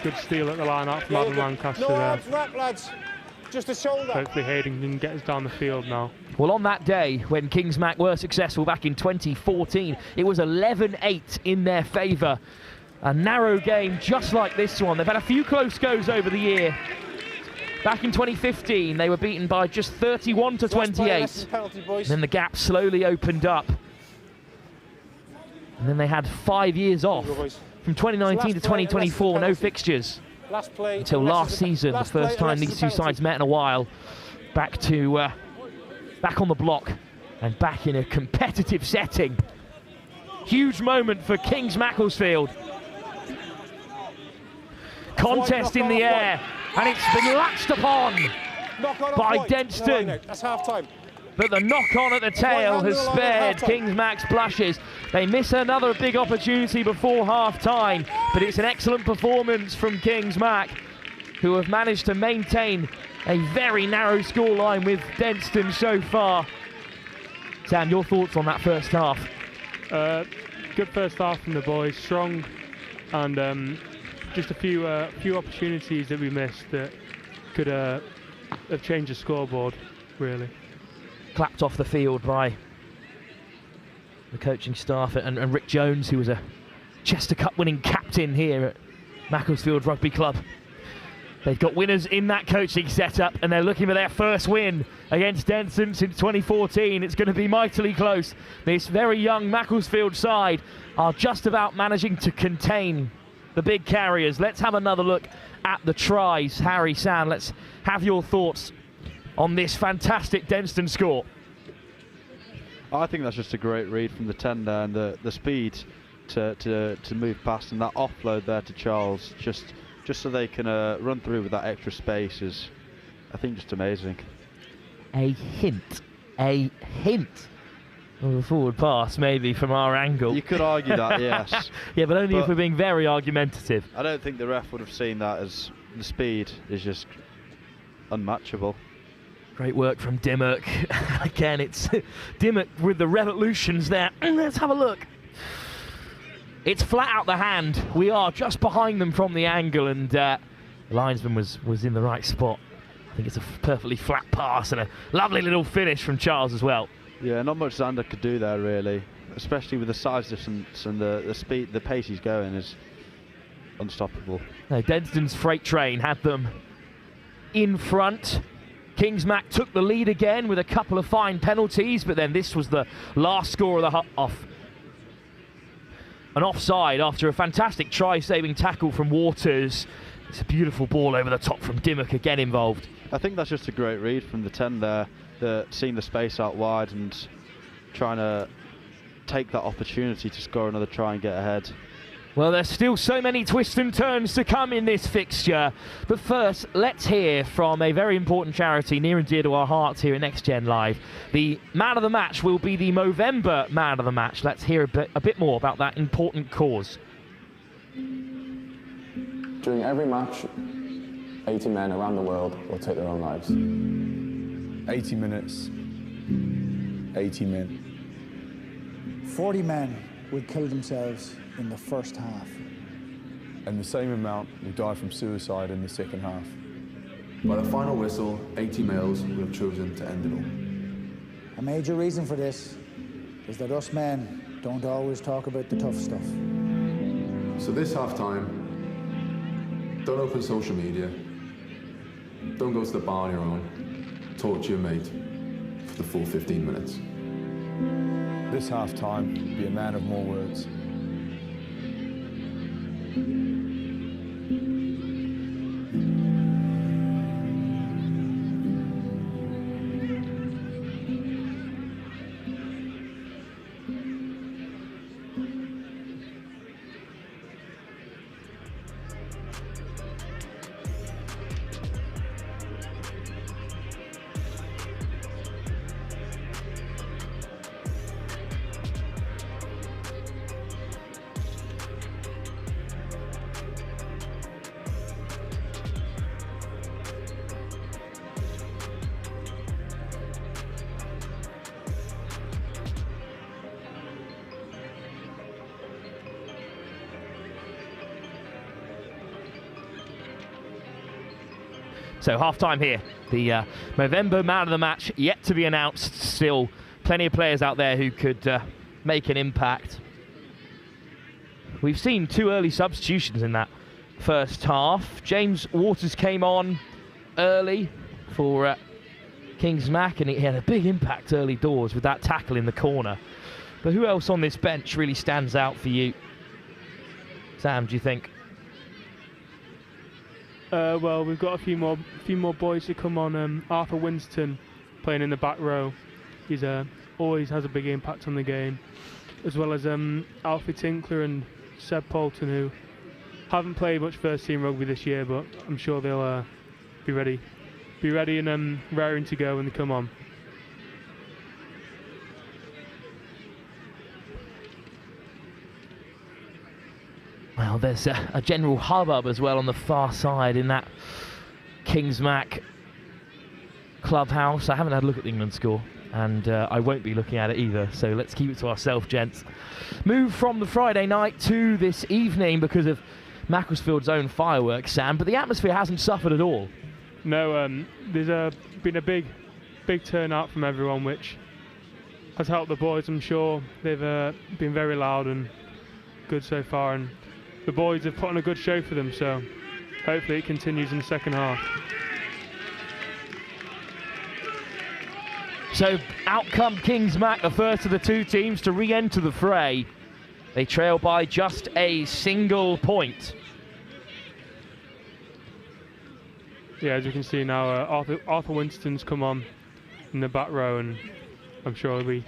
Good steal at the line out from Adam Lancaster there. Lads. Just a shoulder. Hopefully Hayden can get us down the field now. Well, on that day, when Kingsmack were successful back in 2014, it was 11-8 in their favour. A narrow game just like this one. They've had a few close goes over the year. Back in 2015, they were beaten by just 31-28. Then the gap slowly opened up. And then they had 5 years off. From 2019 to 2024, no fixtures. Until last season, the first time these two sides met in a while. Back on the block and back in a competitive setting. Huge moment for Kings Macclesfield. Contest in the air, and it's been latched upon by Denstone. That's half time. But the knock-on at the tail has spared Kingsmack's blushes. They miss another big opportunity before half-time, but it's an excellent performance from Kingsmack, who have managed to maintain a very narrow scoreline with Denstone so far. Sam, your thoughts on that first half? Good first half from the boys, strong, and just a few opportunities that we missed that could have changed the scoreboard, really. Clapped off the field by the coaching staff and Rick Jones, who was a Chester Cup winning captain here at Macclesfield Rugby Club. They've got winners in that coaching setup, and they're looking for their first win against Denstone since 2014. It's going to be mightily close. This very young Macclesfield side are just about managing to contain the big carriers. Let's have another look at the tries. Harry, Sam, let's have your thoughts on this fantastic Denstone score. I think that's just a great read from the 10 there, and the speed to move past, and that offload there to Charles, just so they can run through with that extra space is, I think, just amazing. A hint of a forward pass, maybe, from our angle. You could argue that, yes. Yeah, but only if we're being very argumentative. I don't think the ref would have seen that, as the speed is just unmatchable. Great work from Dimmock. Again, it's Dimmock with the revolutions there. Let's have a look. It's flat out the hand. We are just behind them from the angle, and the linesman was in the right spot. I think it's a perfectly flat pass and a lovely little finish from Charles as well. Yeah, not much Xander could do there really, especially with the size difference and the speed, the pace he's going is unstoppable. No, Denstone's freight train had them in front. Kingsmack took the lead again with a couple of fine penalties, but then this was the last score of the off. An offside after a fantastic try-saving tackle from Waters. It's a beautiful ball over the top from Dimmock, again involved. I think that's just a great read from the 10 there, seeing the space out wide and trying to take that opportunity to score another try and get ahead. Well, there's still so many twists and turns to come in this fixture. But first, let's hear from a very important charity near and dear to our hearts here at Next Gen Live. The man of the match will be the Movember man of the match. Let's hear a bit more about that important cause. During every match, 80 men around the world will take their own lives. 80 minutes, 80 men. 40 men will kill themselves in the first half. And the same amount will die from suicide in the second half. By the final whistle, 80 males will have chosen to end it all. A major reason for this is that us men don't always talk about the tough stuff. So this half-time, don't open social media, don't go to the bar on your own, talk to your mate for the full 15 minutes. This half-time, be a man of more words. So half-time here. The Movember man of the match yet to be announced. Still plenty of players out there who could make an impact. We've seen 2 early substitutions in that first half. James Waters came on early for Kingsmack, and he had a big impact early doors with that tackle in the corner. But who else on this bench really stands out for you? Sam, do you think? Well, we've got a few more boys to come on. Arthur Winston playing in the back row. He's always has a big impact on the game, as well as Alfie Tinkler and Seb Poulton, who haven't played much first team rugby this year, but I'm sure they'll be ready and raring to go when they come on. Well, there's a general hubbub as well on the far side in that Kingsmack clubhouse. I haven't had a look at the England score, and I won't be looking at it either, so let's keep it to ourselves, gents. Move from the Friday night to this evening because of Macclesfield's own fireworks, Sam, but the atmosphere hasn't suffered at all. No, there's been a big turnout from everyone, which has helped the boys. I'm sure they've been very loud and good so far, and the boys have put on a good show for them, so hopefully it continues in the second half. So out come Kingsmack, the first of the 2 teams to re-enter the fray. They trail by just a single point. Yeah, as you can see now, Arthur Winston's come on in the back row, and I'm sure he'll be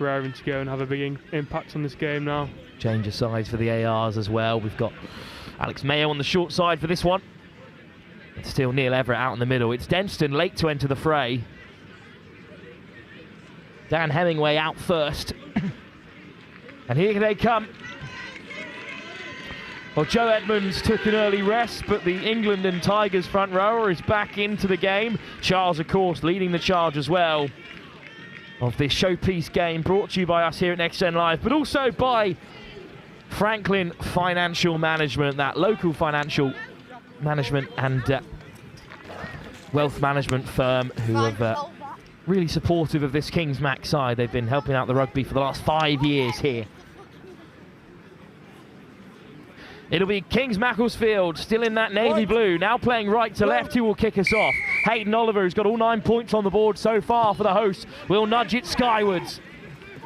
raring to go and have a big impact on this game now. Change of sides for the ARs as well. We've got Alex Mayo on the short side for this one. It's still Neil Everett out in the middle. It's Denstone late to enter the fray. Dan Hemingway out first. And here they come. Well, Joe Edmonds took an early rest, but the England and Tigers front rower is back into the game. Charles, of course, leading the charge as well of this showpiece game, brought to you by us here at Next Gen Live, but also by Franklin Financial Management, that local financial management and wealth management firm who have really supportive of this Kings Mac side. They've been helping out the rugby for the last 5 years here. It'll be Kings Macclesfield, still in that navy blue, now playing right to left. Who will kick us off? Hayden Oliver, who's got all 9 points on the board so far for the host, will nudge it skywards.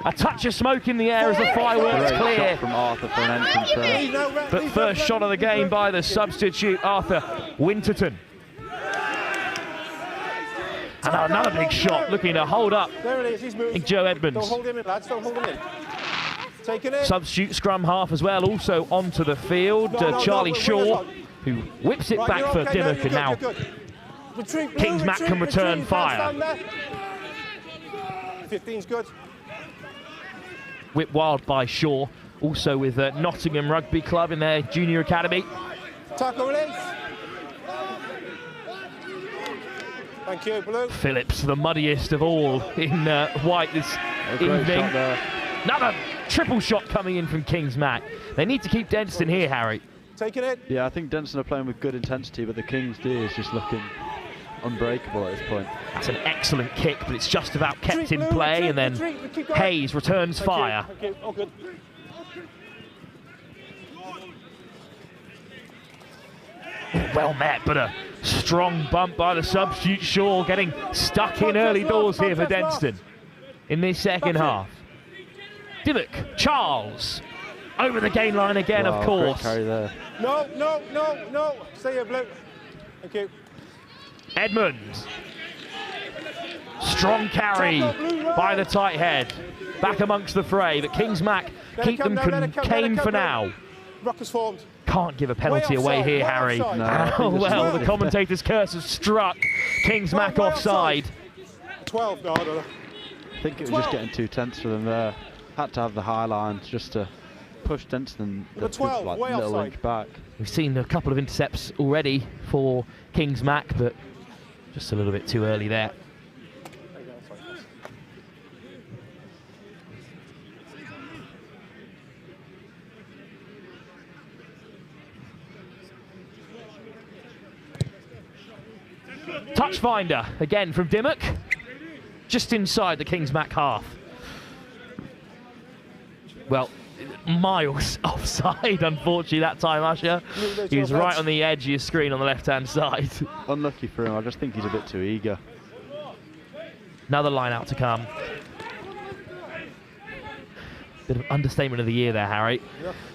A touch of smoke in the air as the fireworks clear. Shot from Arthur for an entrance there. But first shot of the game by the substitute, Arthur Winterton. And another big shot, looking to hold up. There it is, he's moving. Joe Edmonds. Don't hold him in, lads, don't hold him in. Take it in. Substitute scrum half as well, also onto the field. Charlie Shaw, who whips it back for Dimmock, and now Kings Mac can return fire. 15's good. Whipped wild by Shaw, also with Nottingham Rugby Club in their junior academy. Tackle release. Thank you, Blue. Phillips, the muddiest of all in white this evening. Another triple shot coming in from Kings Mac. They need to keep Denstone here, Harry. Take it in. Yeah, I think Denstone are playing with good intensity, but the Kings D is just looking unbreakable at this point. That's an excellent kick, but it's just about kept in play, and then Hayes returns fire. Thank you. Oh, good. Well met, but a strong bump by the substitute Shaw, getting stuck in early doors here for Denstone in this second half. Dimmock, Charles, over the gain line again, of course. Great carry there. No. Stay here, Blue. Thank you. Edmonds. Strong carry by the tight head. Back amongst the fray, but Kings Mac keep them contained for now. Ruckus formed. Can't give a penalty away here, Harry. No, well, the commentator's curse has struck. Kings Mac offside. 12, no. I think it was just getting too tense for them there. Had to have the high lines just to push Denstone the 12, like, way little offside. inch back. We've seen a couple of intercepts already for Kings Mac, but just a little bit too early there. Touch finder again from Dimmock, just inside the Kings Mac half. Well, miles offside, unfortunately, that time, Usher. He's right on the edge of your screen on the left-hand side. Unlucky for him, I just think he's a bit too eager. Another line out to come. Bit of understatement of the year there, Harry.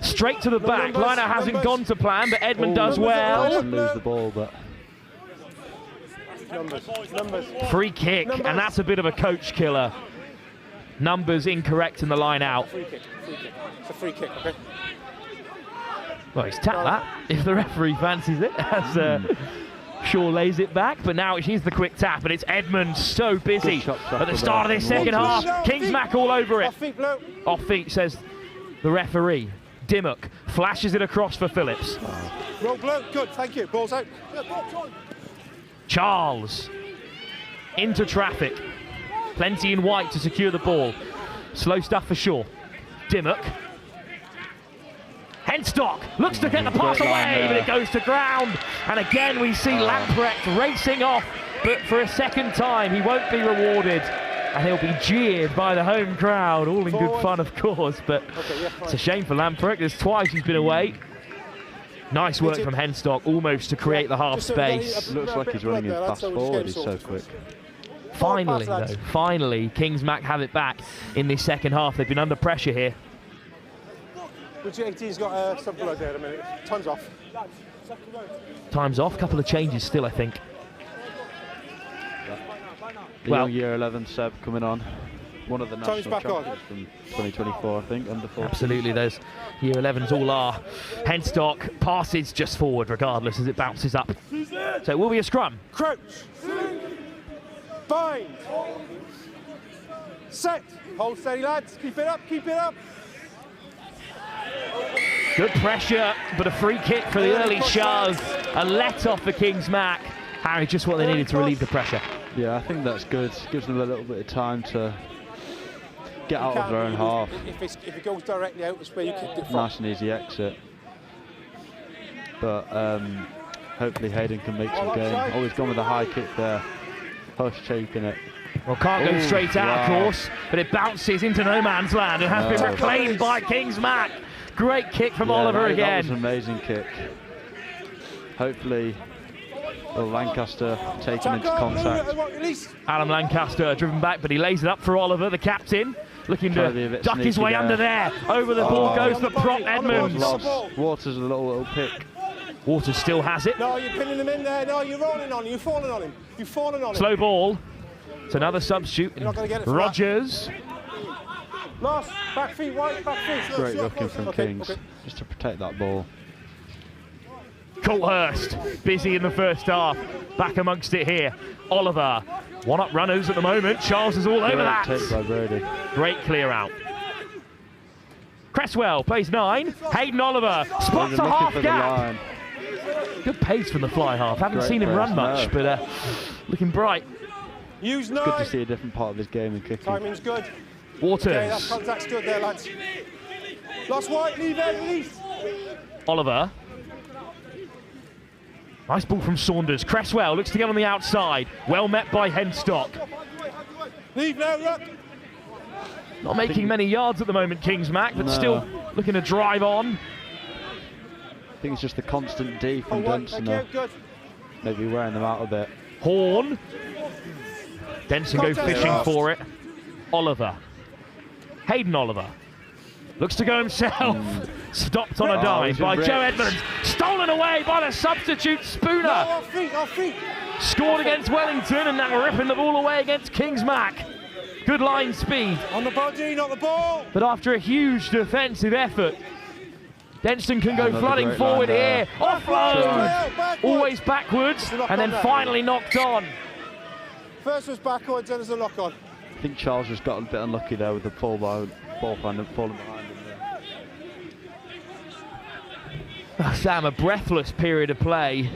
Straight to the back. Liner hasn't gone to plan, but Edmund does well. Doesn't lose the ball, but Free kick, and that's a bit of a coach killer. Numbers incorrect in the line out. Free kick. It's a free kick, okay? Well, he's tapped that, if the referee fancies it, as Shaw lays it back. But now he's the quick tap, and it's Edmonds so busy at the start of this second half. Kings Mac all over it. Off feet, Blue. Off feet, says the referee. Dimmock flashes it across for Phillips. Roll, Blue. Good, thank you. Ball's out. Charles into traffic. Plenty in white to secure the ball. Slow stuff for Shaw. Dimmock. Henstock looks to get the pass away, but it goes to ground. And again we see Lamprecht racing off, but for a second time he won't be rewarded. And he'll be jeered by the home crowd, all in good fun of course, but it's a shame for Lamprecht. There's twice he's been away. Nice work from Henstock, almost to create the half space. looks like he's running in fast forward, he's so quick. Finally, though, finally, Kings Mac have it back in this second half. They've been under pressure here. The G18's got something like that in a minute. Time's off. Time's off, couple of changes still, I think. The young year 11 Seb coming on. One of the national champions from 2024, I think, under 14. Absolutely, those year 11s all are. Henstock passes just forward regardless as it bounces up. So it will be a scrum. Crouch. Bind. Set. Hold steady, lads. Keep it up, keep it up. Good pressure, but a free kick for the early shove. A let off for Kings Mac. Harry, just what they needed to relieve the pressure. Yeah, I think that's good. Gives them a little bit of time to get out of their own half. If it goes directly out, it's where you kicked it from. Nice and easy exit. But hopefully Hayden can make some gain. Always gone with a high kick there. Hush taking it. Well, can't go straight out, of course, but it bounces into no man's land and has been reclaimed by Kings Mac. Great kick from Oliver again. That was an amazing kick. Hopefully, will Lancaster taking into contact. Adam Lancaster driven back, but he lays it up for Oliver, the captain, looking to duck his way under there. Over the ball goes the prop, Edmonds. Waters a little pick. Waters still has it. No, you're pinning him in there. No, you're rolling on him. You're falling on him. You're falling on him. Slow ball. It's another substitute. Rogers. Last, back feet, wide, back feet. Great looking from Kings, just to protect that ball. Colthurst, busy in the first half. Back amongst it here. Oliver, one-up runners at the moment. Charles is all over that. Take by Brody. Great clear out. Cresswell plays 9. Hayden Oliver spots a half gap. Good pace from the fly half. Haven't seen him run much, but looking bright. Use 9. Good to see a different part of his game and kicking. Timing's good. Waters. Okay, that contact's good there, lads. Last white, leave it, release. Oliver. Nice ball from Saunders. Cresswell looks to get on the outside. Well met by Henstock. Leave now, Ruck. Not making many yards at the moment, Kings Mac, but still looking to drive on. I think it's just the constant D from Denstone. Maybe wearing them out a bit. Horn. Denstone go fishing for it. Oliver. Hayden Oliver. Looks to go himself. Stopped on a dime by Joe Edmonds. Stolen away by the substitute Spooner. No, off feet. Scored against Wellington and now ripping the ball away against Kings Mac. Good line speed. On the body, not the ball. But after a huge defensive effort, Denstone can go flooding forward here. Offload. Always backwards and then finally knocked on. First was backwards, then there's a knock on. I think Charles just got a bit unlucky there with the ball falling behind him there. Sam, a breathless period of play.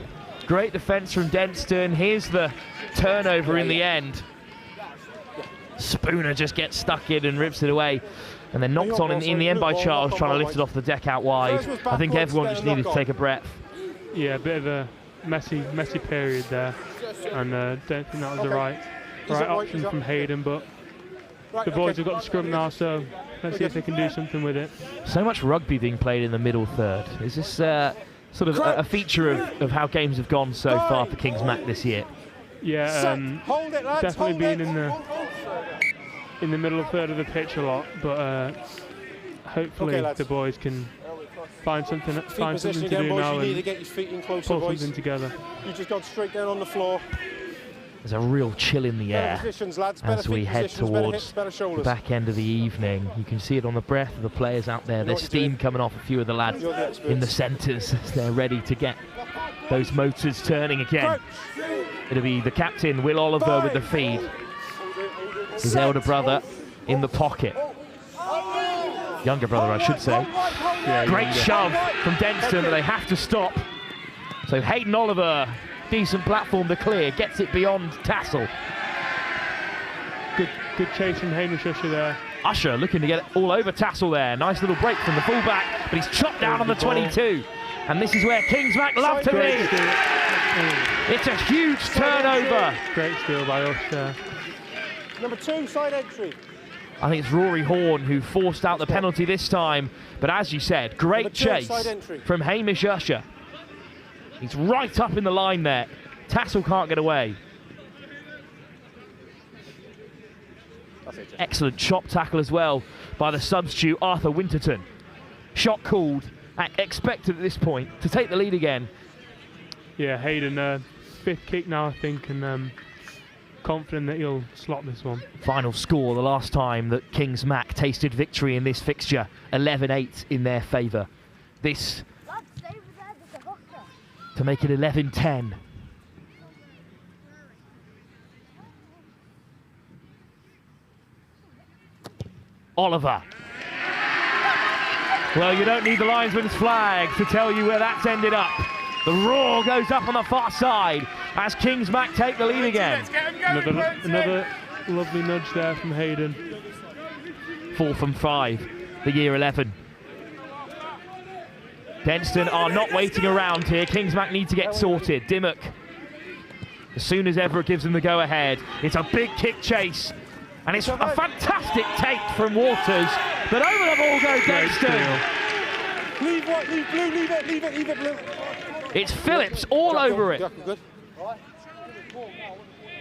Great defence from Denstone. Here's the turnover in the end. Spooner just gets stuck in and rips it away. And then knocked on in the end by Charles, trying to lift it off the deck out wide. I think everyone just needed to take a breath. Yeah, a bit of a messy period there. And don't think that was the right option from Hayden, but the boys have got the scrum now, so let's see if they can do something with it. So much rugby being played in the middle third. Is this sort of a feature of how games have gone so far for Kings Mac this year? Yeah, definitely being in the middle third of the pitch a lot, but hopefully the boys can find something to do now and pull something together. You just got straight down on the floor. There's a real chill in the air as we head towards the back end of the evening. You can see it on the breath of the players out there. There's steam coming off a few of the lads in the centres as they're ready to get those motors turning again. It'll be the captain, Will Oliver, with the feed. His elder brother in the pocket. Younger brother, I should say. Great shove from Denstone, but they have to stop. So Hayden Oliver, decent platform to clear, gets it beyond Tassel. Good chase from Hamish Usher there. Usher looking to get it all over Tassel there. Nice little break from the fullback, but he's chopped down on the 22. And this is where Kings Mac love to be. It's a huge turnover. Great steal by Usher. Number 2, side entry. I think it's Rory Horn who forced out the penalty this time. But as you said, great chase from Hamish Usher. He's right up in the line there. Tassel can't get away. Excellent chop tackle as well by the substitute Arthur Winterton. Shot called, expected at this point to take the lead again. Yeah, Hayden, 5th kick now I think, and confident that he'll slot this one. Final score the last time that Kings Mac tasted victory in this fixture, 11-8 in their favour. This to make it 11-10. Oliver. Well, you don't need the linesman's flag to tell you where that's ended up. The roar goes up on the far side as Kings Mac take the lead again. Another lovely nudge there from Hayden. 4 from 5, the year 11. Denstone are not waiting around here. Kingsmack need to get sorted. Dimmock, as soon as Everett gives them the go-ahead, it's a big kick chase. And it's a fantastic take from Waters, but over the ball goes Denstone. Leave blue, leave it blue. It's Phillips all over it.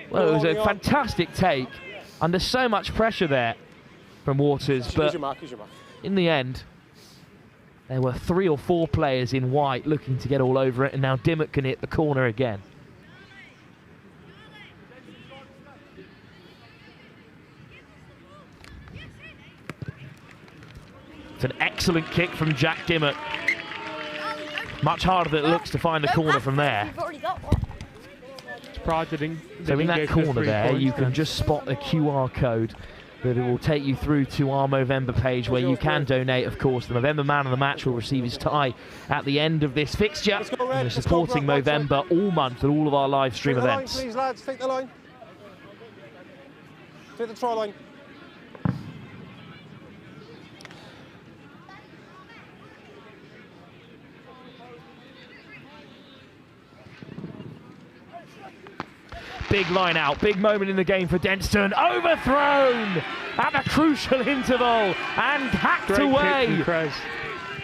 Well, it was a fantastic take under so much pressure there from Waters, but in the end, there were 3 or 4 players in white looking to get all over it, and now Dimmock can hit the corner again. It's an excellent kick from Jack Dimmock. Much harder than it looks to find the corner from there. So in that corner there, you can just spot a QR code that it will take you through to our Movember page, where you can donate, of course. The Movember man of the match will receive his tie at the end of this fixture. And we're supporting Movember all month at all of our live stream events. Please, lads, take the line. Take the try line. Big line out, big moment in the game for Denstone. Overthrown at the crucial interval and hacked away.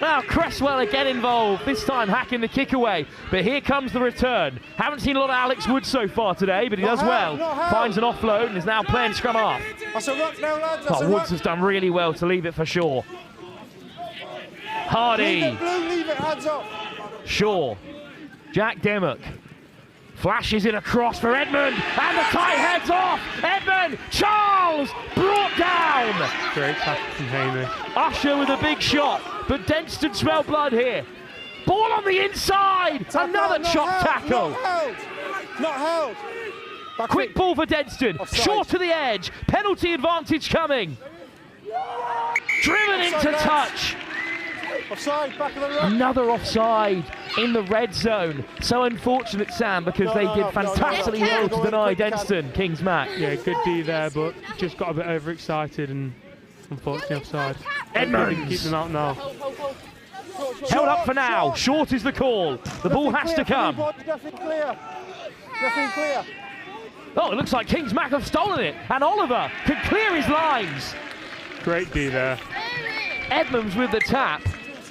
Now Cresswell again involved, this time hacking the kick away. But here comes the return. Haven't seen a lot of Alex Wood so far today, but he does well. Finds an offload and is now playing scrum half. That's a ruck now, lads. That's a Woods has done really well to leave it for Shaw. Hardy. Leave it, blue, leave it, hands up. Shaw. Jack Dimmock. Flashes it across for Edmund, and the tie heads off. Edmund, Charles, brought down. Great tackle from Hamish. Usher with a big shot, but Denstone smell blood here. Ball on the inside, another chop tackle. Not held. Quick ball for Denstone, short to the edge, penalty advantage coming. Driven into touch. Offside, back of the ruck. Another offside in the red zone. So unfortunate, Sam, because they did fantastically well to deny Denstone, Kingsmack. Yeah, good D there, but just got a bit overexcited and unfortunately offside. Edmonds. Keep them out now. Held up for now. Short is the call. The ball has to come. Nothing clear. Nothing clear. Oh, it looks like Kingsmack have stolen it, and Oliver can clear his lines. Great D there. Edmonds with the tap.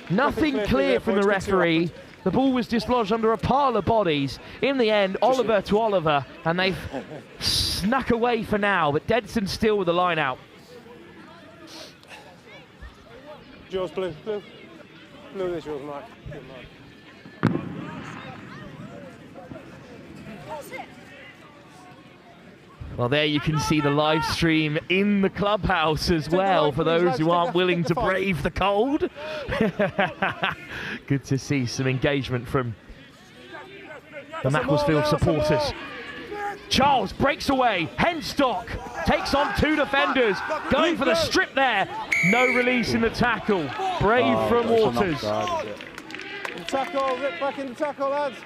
Nothing clear from the referee. The ball was dislodged under a pile of bodies. In the end, Oliver to Oliver, and they've snuck away for now, but Denstone still with the line out. Yours, blue. Blue is yours, Mike. Well, there you can see the live stream in the clubhouse as well for those who aren't willing to brave the cold. Good to see some engagement from the Macclesfield supporters. Charles breaks away. Henstock takes on 2 defenders. Going for the strip there. No release in the tackle. Brave from Waters. Tackle, rip back in the tackle, lads.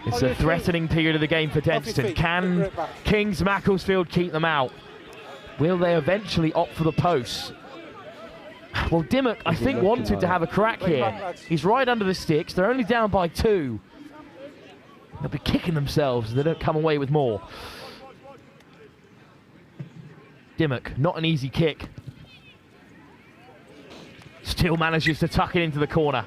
It's a threatening period of the game for Denstone. Can Kings Macclesfield keep them out? Will they eventually opt for the posts? Well, Dimmock, I think, wanted to have a crack here. He's right under the sticks. They're only down by 2. They'll be kicking themselves if they don't come away with more. Dimmock, not an easy kick. Still manages to tuck it into the corner.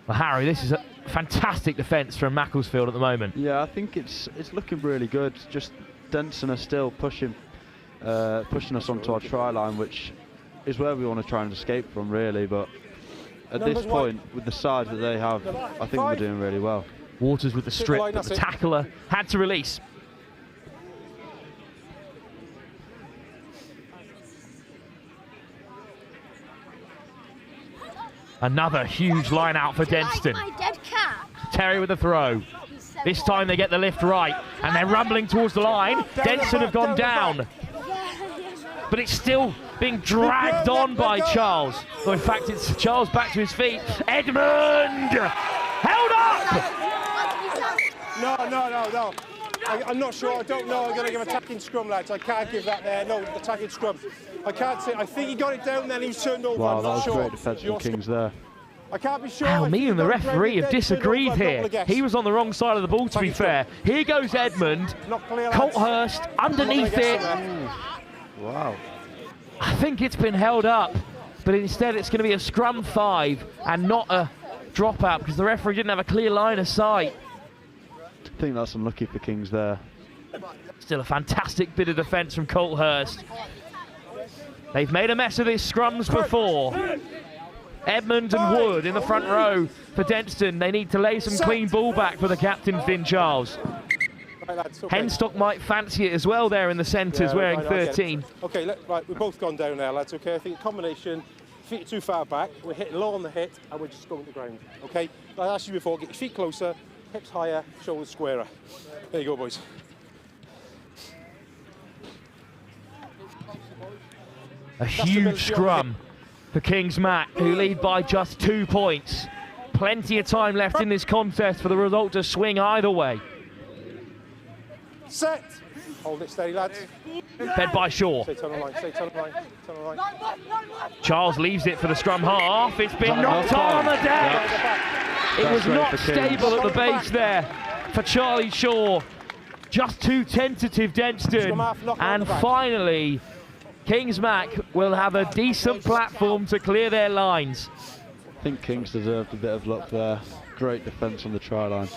Well, Harry, this is a fantastic defence from Macclesfield at the moment. Yeah, I think it's looking really good. Just Denstone are still pushing us onto our try line, which is where we want to try and escape from, really. But at this point, with the size that they have, I think we're doing really well. Waters with the strip, but the tackler had to release. Another huge line out for Denstone. Terry with the throw. This time they get the lift right, and they're rumbling towards the line. Denstone have gone down. But it's still being dragged on by Charles. Well, in fact, it's Charles back to his feet. Edmund! Held up! No. I'm not sure. I don't know. I'm going to give attacking scrum, lads. I can't give that there. No, attacking scrum. I can't say. I think he got it down, then he's turned over. Wow, I'm that not was sure. great defence from Kings there. I can't be sure. Wow, me and the referee have disagreed here. He was on the wrong side of the ball, to be fair. Here goes Edmund. Colthurst underneath it. Wow. I think it's been held up, but instead it's going to be a scrum 5 and not a dropout because the referee didn't have a clear line of sight. I think that's unlucky for Kings there. Still a fantastic bit of defence from Colthurst. They've made a mess of these scrums before. Edmund and Wood in the front row for Denstone. They need to lay some clean ball back for the captain, Finn Charles. Henstock might fancy it as well there in the centres, wearing 13. Okay, right, we've both gone down there, lads, okay? I think a combination, feet are too far back, we're hitting low on the hit, and we're just going to the ground, okay? Like I asked you before, get your feet closer, hips higher, shoulders squarer. There you go, boys. A huge scrum for Kings Mac, who lead by just 2 points. Plenty of time left in this contest for the result to swing either way. Set. Hold it steady, lads. Fed by Shaw. Stay tunnel line, stay tunnel line, tunnel line. Charles leaves it for the scrum half. It's been knocked on the deck. It was not stable at the base there for Charlie Shaw. Just too tentative, Denstone. And finally, Kings Mac will have a decent platform to clear their lines. I think Kings deserved a bit of luck there. Great defence on the try line.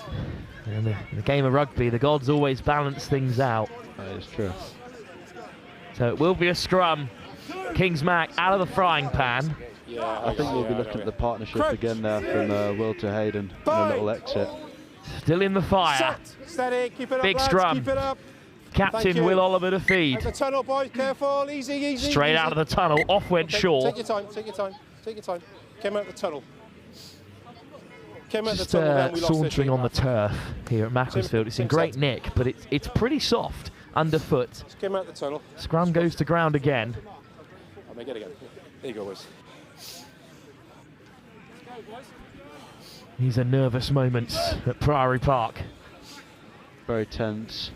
In the game of rugby, the gods always balance things out. That is true. So it will be a scrum. Kings Mac out of the frying pan. I think we'll be looking at the partnership again there from Will to Hayden in a little exit. Still in the fire. Steady, keep it up, Big lads, scrum. keep it up. Captain Will Oliver to feed. Out the tunnel, boys, careful, easy, easy. Straight easy. out of the tunnel, off went Shaw. Take your time, take your time, take your time. Came out the tunnel. Came out Just the tunnel, then we lost sauntering on the turf here at Macclesfield. It's in great nick, but it's pretty soft underfoot. Just came out the tunnel. Scrum goes to ground again. I'll make it again. There you go, boys. These are nervous moments at Priory Park. Very tense.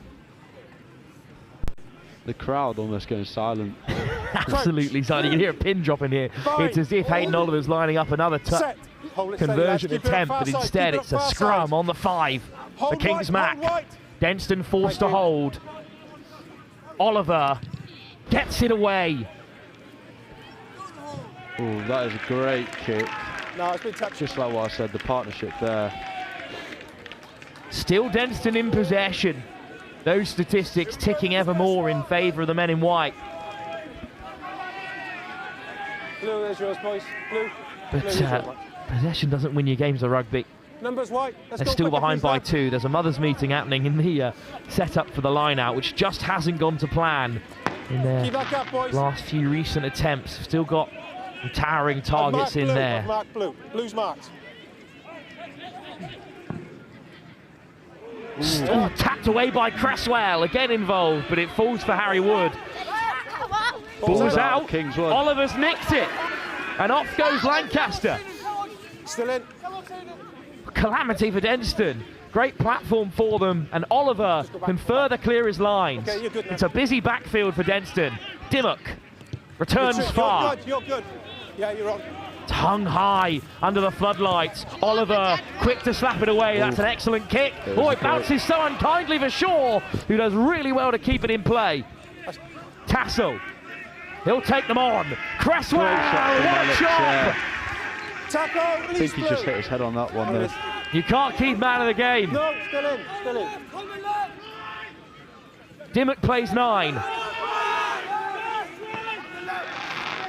The crowd almost going silent. Absolutely silent. You can hear a pin drop in here. It's as if Hayden Oliver's lining up another conversion attempt, but instead it's a scrum on the 5 for Kings Mac. Denstone forced to hold. Oliver gets it away. Oh, that is a great kick. No, it's been touched. Just like what I said, the partnership there. Still Denstone in possession. Those statistics ticking ever more in favour of the men in white. Blue, there's yours, boys. Blue. But possession doesn't win you games of rugby. Numbers white. They're still behind by 2. There's a mothers' meeting happening in the setup for the line-out, which just hasn't gone to plan in their last few recent attempts. Still got towering targets in there. Mark blue. Blue's marked. Tapped away by Cresswell, again involved, but it falls for Harry Wood. Ball's out. Kingswood. Oliver's nicked it, and off goes Lancaster. Still in. Calamity for Denstone. Great platform for them, and Oliver can further clear his lines. Okay, you're good now. It's a busy backfield for Denstone. Dimmock returns far. You're good. Yeah, you're on. It's hung high under the floodlights. Oliver quick to slap it away. That's an excellent kick. Oh, it bounces so unkindly for Shaw, who does really well to keep it in play. Tassel. He'll take them on. Cresswell, one shot. Tackle, I think he just hit his head on that one there. You can't keep man of the game. No, still in, still in. Dimmock plays 9.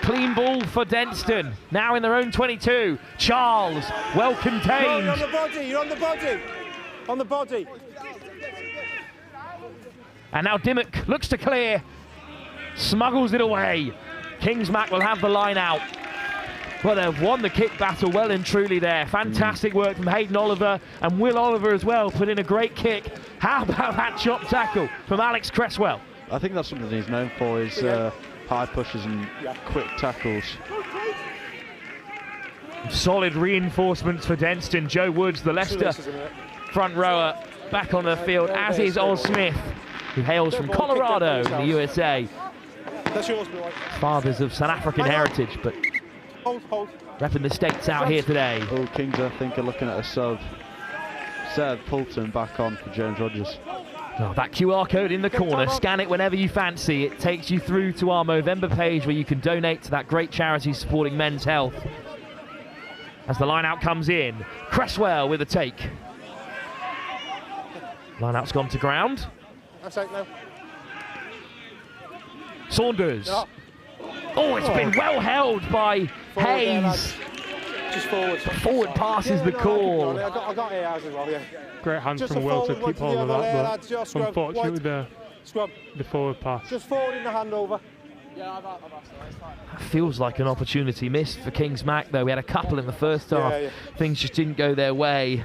Clean ball for Denstone. Now in their own 22. Charles, well contained. You're on the body, you're on the body. On the body. And now Dimmock looks to clear. Smuggles it away. Kings Mac will have the line out. Well, they've won the kick battle well and truly there. Fantastic work from Hayden Oliver, and Will Oliver as well put in a great kick. How about that chop tackle from Alex Cresswell? I think that's something he's known for, is high pushes and quick tackles. Solid reinforcements for Denstone. Joe Woods, the Leicester front rower, back on the field, as is Oz Smith, who hails from Colorado in the USA. That's yours, boy. Fathers of South African heritage, but repping the States out here today. Oh, Kings, I think, are looking at a sub. Seb Poulton back on for James Rogers. Oh, that QR code in the corner, scan it whenever you fancy. It takes you through to our Movember page where you can donate to that great charity supporting men's health. As the line-out comes in, Cresswell with a take. Line-out's gone to ground. That's out now. Saunders. No. Oh, it's been well held by Hayes. Just forward. Forward pass is the call. I got ARs as well, yeah. Great hands Just from a Will to forward keep one to hold the of other that, there, but lads. Just scrub. unfortunately Scrub. the forward pass. Just forward in the handover. Feels like an opportunity missed for Kings Mac, though. We had a couple in the first half. Yeah. Things just didn't go their way.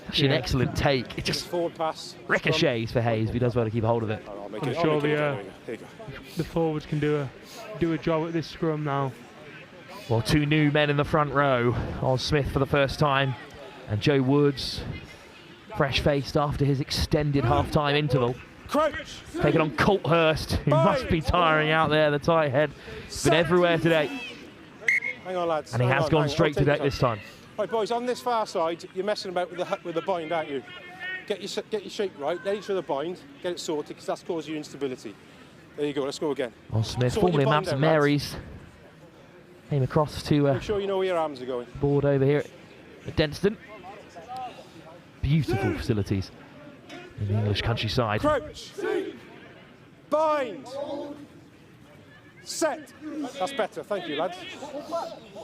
Actually, an excellent take. It just forward pass. ricochets for Hayes, but he does well to keep hold of it. I'm sure the forwards can do a job at this scrum now. Well, two new men in the front row. Oz Smith for the first time, and Joe Woods, fresh-faced after his extended half-time interval. Crouch. Taking on Colt Hurst, who must be tiring out there, the tight head. Been everywhere today. Hang on, lads. And he has gone straight to deck this time. Right, boys, on this far side, you're messing about with the bind, aren't you? Get your shape right, let each other bind, get it sorted, because that's causing you instability. There you go, let's go again. Oz Smith, Sort formerly your bind Maps out, and Mary's. Came across to Make sure you know where your arms are going. board over here at Denstone. Beautiful facilities in the English countryside. Crouch. Bind. Set. That's better, thank you, lads.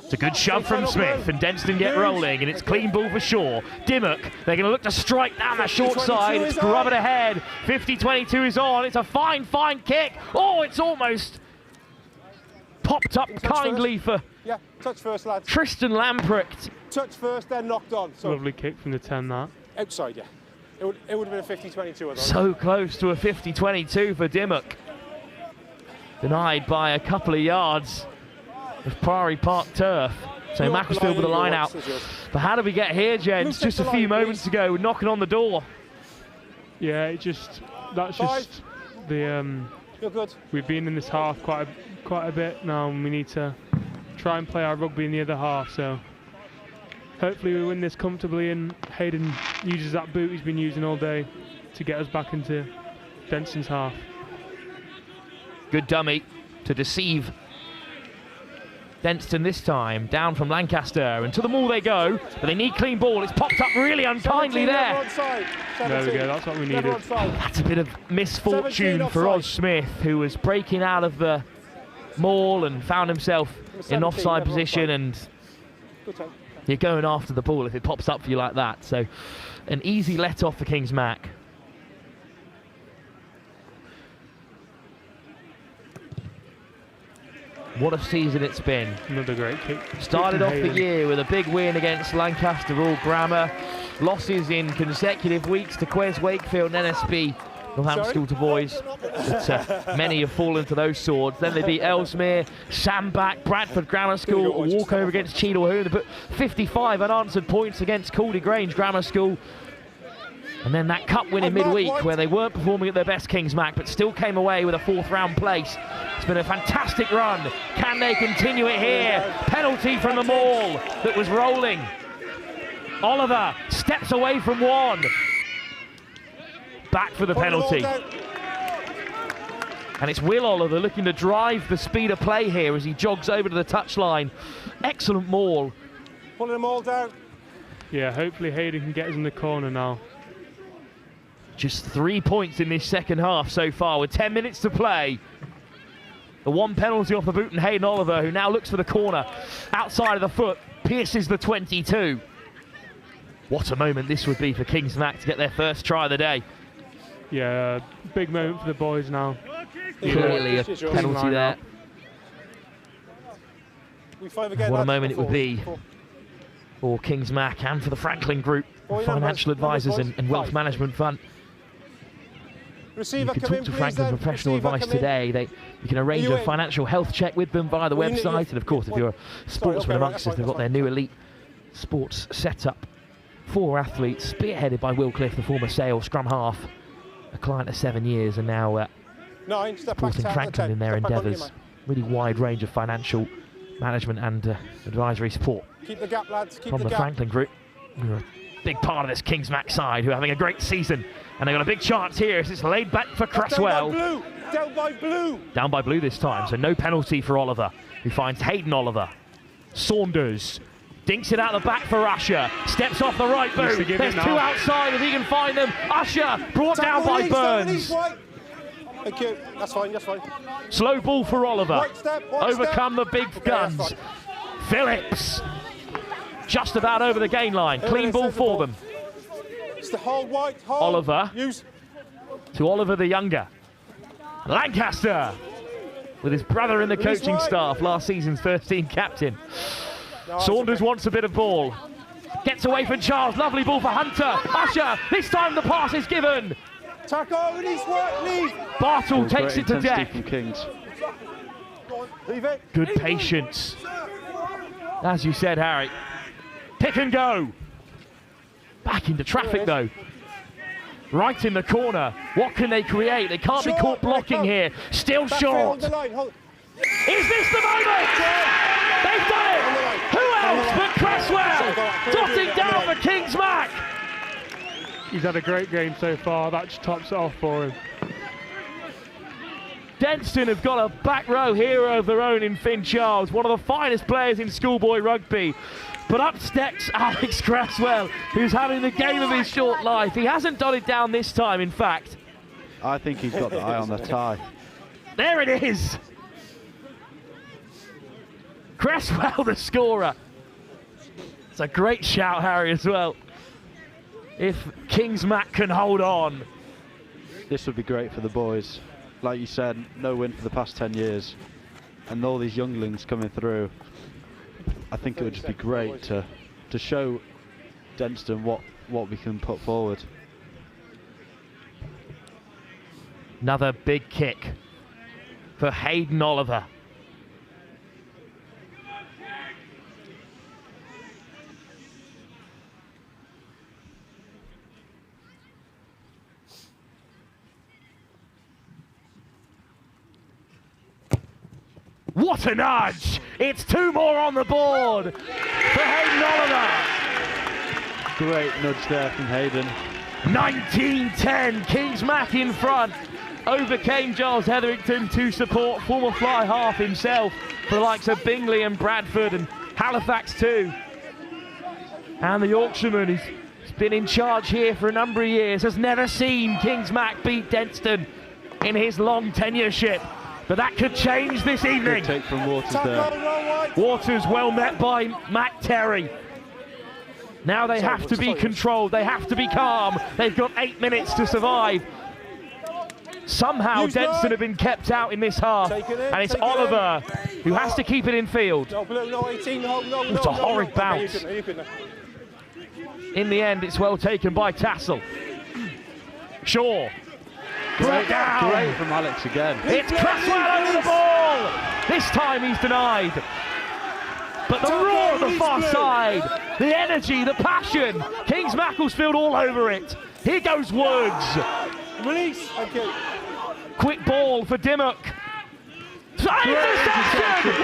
It's a good shove from Smith, and Denstone get rolling, and it's clean ball for Shaw. Dimmock, they're going to look to strike down that short side. It's grubbing ahead. 50-22 is on. It's a fine kick. Oh, it's almost popped up kindly for touch first, lads. Tristan Lamprecht. Touch first, then knocked on. So Lovely kick from the 10, that. outside, yeah. It would have been a 50-22, I thought. So close to a 50-22 for Dimmock. Denied by a couple of yards of Priory Park turf. So Macclesfield with a line out. But how did we get here, gents? Just a few moments ago, knocking on the door. Yeah, that's just the You're good. we've been in this half quite a bit now, and we need to try and play our rugby in the other half. So hopefully we win this comfortably, and Hayden uses that boot he's been using all day to get us back into Denstone's half. Good dummy to deceive Denstone this time. Down from Lancaster, and to the maul they go, but they need clean ball. It's popped up really unkindly there. There we go, that's what we needed. That's a bit of misfortune for Oz Smith, who was breaking out of the maul and found himself in offside position, and you're going after the ball if it pops up for you like that. So an easy let off for Kings Mac. What a season it's been. Another great kick. Started off the year with a big win against Lancaster All Grammar. Losses in consecutive weeks to Quez, Wakefield and NSB Northampton School to Boys. But, many have fallen to those swords. Then they beat Ellesmere, Sandbach, Bradford Grammar School, a walkover against Cheadle. They put 55 unanswered points against Caldy Grange Grammar School. And then that cup win in midweek where they weren't performing at their best, Kings Mac, but still came away with a 4th round place. It's been a fantastic run. Can they continue it here? Penalty from the maul that was rolling. Oliver steps away from one. Back for the penalty. And it's Will Oliver looking to drive the speed of play here as he jogs over to the touchline. Excellent maul. Pulling them all down. Yeah, hopefully Hayden can get us in the corner now. Just 3 points in this second half so far with 10 minutes to play. The one penalty off the boot, and Hayden Oliver, who now looks for the corner outside of the foot, pierces the 22. What a moment this would be for Kings Mac to get their first try of the day. Yeah, big moment for the boys now. Clearly a penalty there. What a moment it would be for Kings Mac and for the Franklin Group, Financial Advisors and Wealth Management Fund. You can talk to Franklin Professional Advice today. You can arrange a financial health check with them via the website. And of course, if you're a sportsman amongst us, they've got their new elite sports setup 4 athletes, spearheaded by Will Cliff, the former Sale scrum half, a client of 7 years, and now 9, step back, supporting Franklin in their endeavours. Really wide range of financial management and advisory support. Keep the gap, lads. Keep from the Franklin group, who are a big part of this Kingsmack side, who are having a great season. And they've got a big chance here as it's laid back for Cresswell. Down by blue. Down by blue this time, so no penalty for Oliver, who finds Hayden Oliver. Saunders dinks it out the back for Usher. Steps off the right boot. There's 2 outside if he can find them. Usher brought down by Burns. Thank you. That's fine, that's fine. Slow ball for Oliver. White step, Overcome the big guns. Phillips just about over the gain line. Clean ball for them. It's the whole white hole. Oliver to Oliver the younger. Lancaster with his brother in the coaching staff, last season's first-team captain. Saunders wants a bit of ball. Gets away from Charles. Lovely ball for Hunter. Usher. This time the pass is given. Tackle, release, white, leave. Bartle takes it to deck. Kings. Leave it. Good patience. As you said, Harry. Pick and go. Back into traffic though. Right in the corner. What can they create? They can't be caught blocking here. Still short. Is this the moment? They've done it! Who else but Cresswell? Dotting down for Kingsmack. He's had a great game so far. That just tops it off for him. Denstone have got a back row hero of their own in Finn Charles, one of the finest players in schoolboy rugby. But up steps Alex Cresswell, who's having the game of his short life. He hasn't dotted down this time, in fact. I think he's got the eye on the tie. There it is. Cresswell, the scorer. It's a great shout, Harry, as well. If Kingsmack can hold on. This would be great for the boys. Like you said, no win for the past 10 years. And all these younglings coming through. I think it would just be great to show Denstone what we can put forward. Another big kick for Hayden Oliver. What a nudge! It's 2 more on the board for Hayden Oliver. Great nudge there from Hayden. 19-10, Kingsmack in front. Overcame Giles Hetherington to support former fly half himself for the likes of Bingley and Bradford and Halifax too. And the Yorkshireman, who's been in charge here for a number of years, has never seen Kingsmack beat Denstone in his long tenureship. But that could change this evening. Good take from Waters there. Waters well met by Matt Terry. Now they have to be controlled, they have to be calm. They've got 8 minutes to survive. Somehow Denstone have been kept out in this half. And it's Oliver who has to keep it in field. It's a horrid bounce. In the end, it's well taken by Tassel. Shaw. Great from Alex again. It's Cresswell over the ball. This time he's denied. But the roar on the far side, the energy, the passion. Kings Macclesfield all over it. Here goes Woods. Release. Okay. Quick ball for Dimmock. Interception!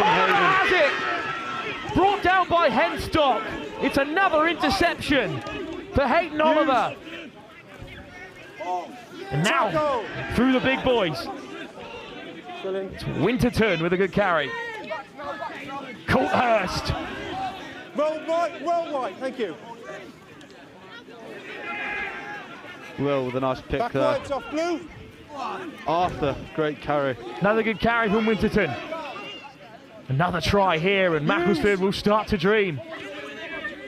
Has it. Brought down by Henstock. It's another interception for Hayden Oliver. And now, through the big boys. It's Winterton with a good carry. Coulthurst. Well right, thank you. Will with a nice pick Back there. lights off blue. Arthur, great carry. Another good carry from Winterton. Another try here and Macclesfield will start to dream.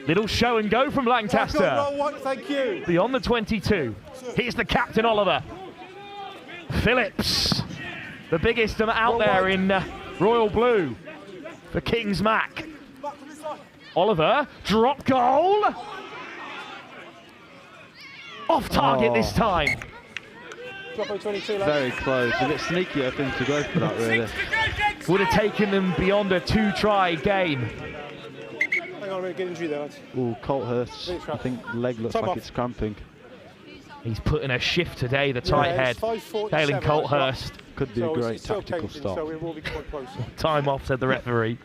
Little show and go from Lancaster. Thank you. Beyond the 22. Here's the captain, Oliver. Phillips, the biggest out there in royal blue for Kingsmack. Oliver, drop goal. Off target this time. Very close. A bit sneaky, I think, to go for that, really. Would have taken them beyond a 2-try game. Hang on, on, mate. Get injury there, lads. Ooh, Colthurst, I think leg looks like it's cramping. He's put in a shift today, the tight head. Hailing Colthurst. Could be a great tactical stop. So it will be quite close. Time off, said the referee.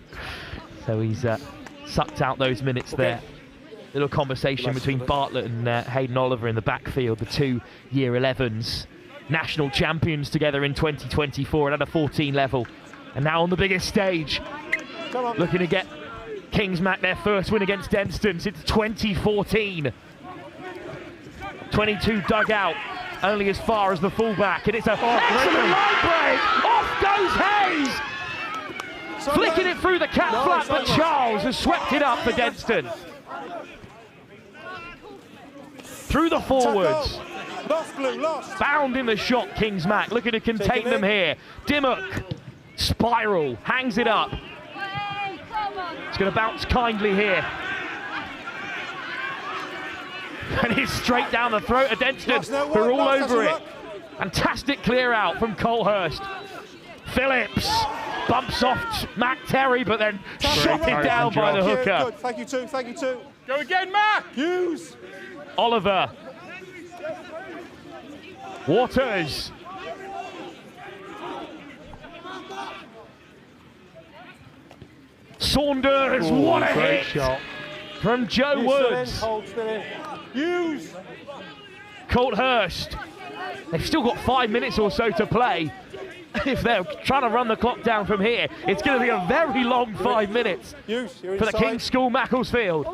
So he's sucked out those minutes there. Little conversation between Bartlett and Hayden Oliver in the backfield, the two year 11s. National champions together in 2024 at under 14 level. And now on the biggest stage, looking to get Kingsmack their first win against Denstone since 2014. 22 dug out, only as far as the fullback, and it's a excellent line break. Off goes Hayes, flicking it through the cap flap, but Charles has swept it up for Denstone. Through the forwards. Lost, Blue, lost. Bound in the shot, Kingsmack, looking to contain them here. Dimmock, spiral, hangs it up. It's going to bounce kindly here. And it's straight down the throat of Denstone. They're all over it. Fantastic clear out from Colthurst. Phillips bumps off Mac Terry, but then shot it down by the hooker. Good. Thank you, too. Thank you, too. Go again, Mac! Hughes! Oliver. Waters. Saunders, ooh, what a hit shot from Joe Woods. Hughes. Colthurst. They've still got 5 minutes or so to play. If they're trying to run the clock down from here, it's going to be a very long 5 minutes for the King's School Macclesfield.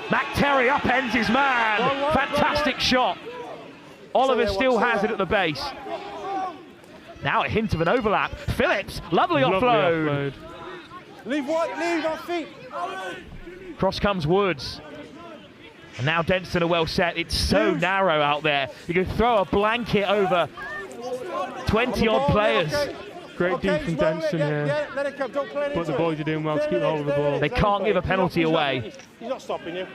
Mac Terry upends his man. Fantastic shot. Oliver still has it at the base. Now a hint of an overlap. Phillips, lovely offload. Leave White, leave our feet. Cross comes Woods. And now Denstone are well set. It's so narrow out there. You can throw a blanket over 20-odd players. Great D from Denstone here. But the boys are doing well to keep hold of the ball. They can't give a penalty away. He's not stopping you.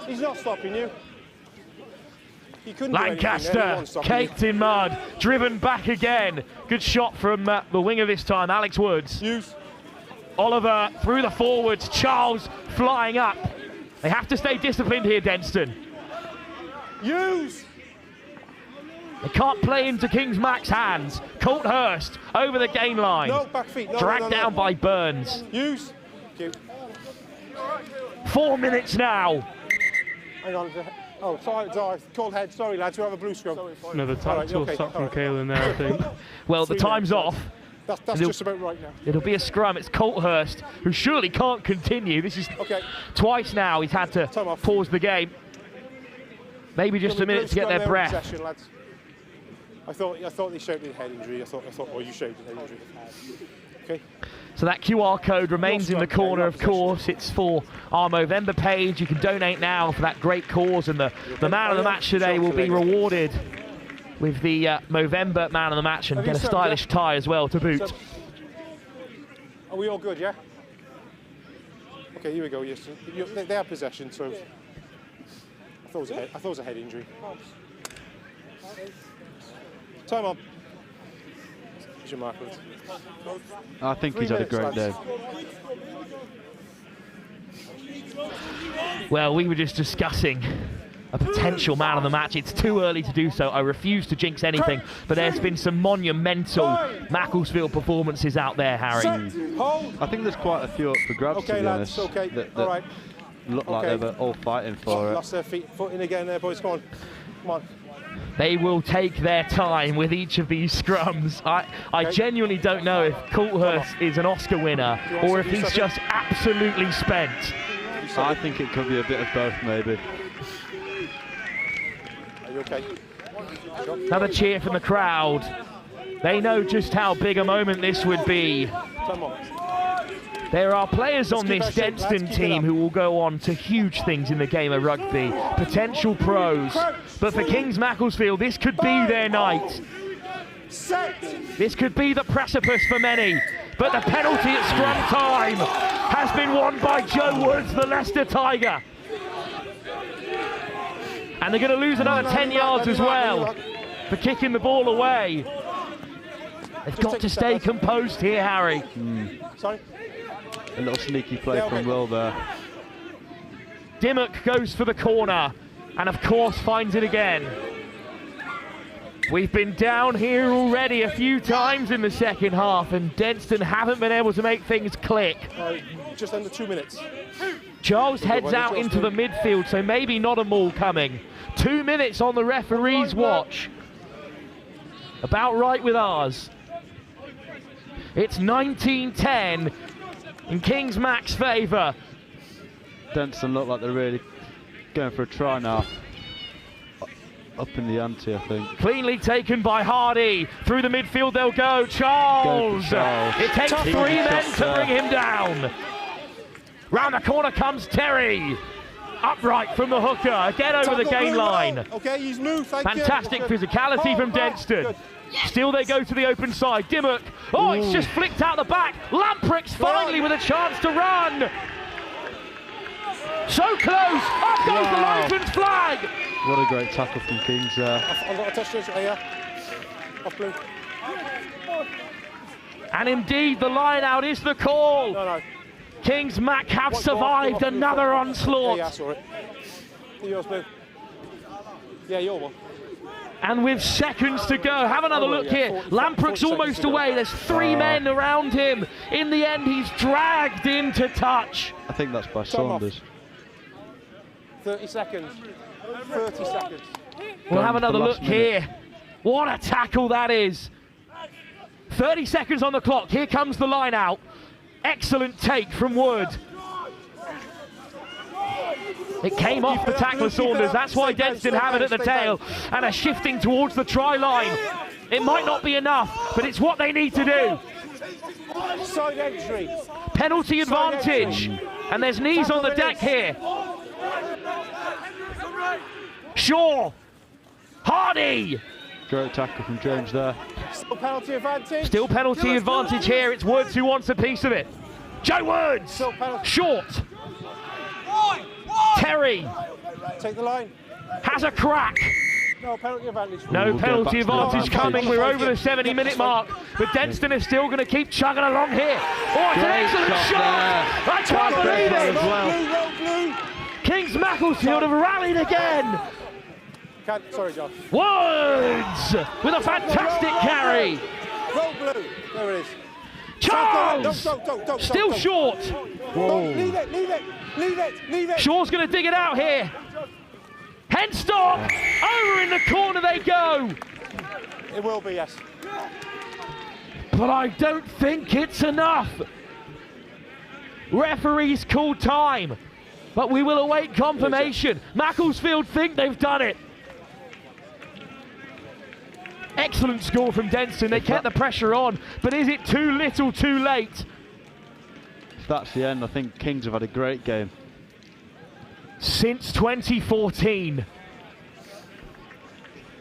He's not stopping you. Lancaster, caked in mud, driven back again. Good shot from the winger this time, Alex Woods. Oliver through the forwards, Charles flying up. They have to stay disciplined here, Denstone. They can't play into Kingsmack's hands. Colthurst over the gain line. No, back feet. No, dragged down by Burns. 4 minutes now. Hang on. Oh, sorry, called head. Sorry, lads, you have a blue scrum. Another tactical stop from Caelan there, I think. Well, the time's off. That's just about right now. It'll be a scrum. It's Colthurst, who surely can't continue. This is twice now he's had to pause the game. Maybe just a minute to get their breath. I thought they shouted head injury. I thought, oh, you shouted head injury. Okay. So that QR code remains in the corner, of course. It's for our Movember page. You can donate now for that great cause, and the man of the match today will be rewarded with the Movember man of the match and get a stylish tie as well to boot. Are we all good, yeah? Okay, here we go, yes. They have possession, so I thought it was a head injury. Time on. Here's your marker. I think he's had a great day. Well, we were just discussing a potential man of the match. It's too early to do so. I refuse to jinx anything, but there's been some monumental Macclesfield performances out there, Harry. I think there's quite a few up for grabs, to be honest. That look like they were all fighting for it. Lost their foot in again there, boys. Come on. Come on. They will take their time with each of these scrums. I genuinely don't know if Colthurst is an Oscar winner or if he's just absolutely spent. I think it could be a bit of both, maybe. Are you okay? Another cheer from the crowd. They know just how big a moment this would be. Come on. There are players on this Denstone team who will go on to huge things in the game of rugby, potential pros. But for Kings Macclesfield, this could be their night. This could be the precipice for many. But the penalty at scrum time has been won by Joe Woods, the Leicester Tiger. And they're going to lose another 10 yards as well for kicking the ball away. They've got to stay composed here, Harry. Sorry? A little sneaky play from Will there. Dimmock goes for the corner and of course finds it again. We've been down here already a few times in the second half and Denstone haven't been able to make things click. Just under 2 minutes. Charles heads out into the midfield, so maybe not a maul coming. 2 minutes on the referee's watch. About right with ours. It's 19-10 in Kings Mac's favour. Denstone look like they're really going for a try now. Up in the ante, I think. Cleanly taken by Hardy. Through the midfield they'll go. Charles! It takes 3 men to bring him down. Round the corner comes Terry. Upright from the hooker. Again over the gain line. Okay, he's moved. Fantastic physicality from Denstone. Still they go to the open side. Dimmock. Oh, it's just flicked out the back. Lampricks finally with a chance to run. So close. Up goes the linesman's flag. What a great tackle from Kings there. I've got a touch this here. Off blue. And indeed, the line out is the call. No. Kings Mac have survived another onslaught. Yeah, I saw it. Yours, blue. Yeah, your one. And with seconds to go, have another look here. Lampricks almost away. There's 3 men around him. In the end, he's dragged into touch. I think that's by Saunders. 30 seconds. 30 seconds. We'll have another look here. What a tackle that is. 30 seconds on the clock. Here comes the line out. Excellent take from Wood. It came off the tackler Saunders. That's why Denstone have it at the tail and are shifting towards the try line. It might not be enough, but it's what they need to do. Side entry. Penalty advantage. And there's knees on the deck here. Shaw. Hardy. Great tackle from James there. Still penalty advantage. Still penalty advantage here. It's Woods who wants a piece of it. Joe Woods. Short. Terry. Take the line. Has a crack. No penalty advantage. No penalty advantage coming. We're over the 70-minute mark. But Denstone is still going to keep chugging along here. Oh, it's an excellent shot. I can't believe it. Kings Macclesfield have rallied again. Sorry, John. Woods with a fantastic carry. Roll blue. There it is. Charles! Don't, Still short. Leave it. Shaw's going to dig it out here. Henstock! Over in the corner they go. It will be, yes. But I don't think it's enough. Referees called time, but we will await confirmation. Macclesfield think they've done it. Excellent score from Denstone. They kept the pressure on, but is it too little, too late? If that's the end, I think Kings have had a great game. Since 2014.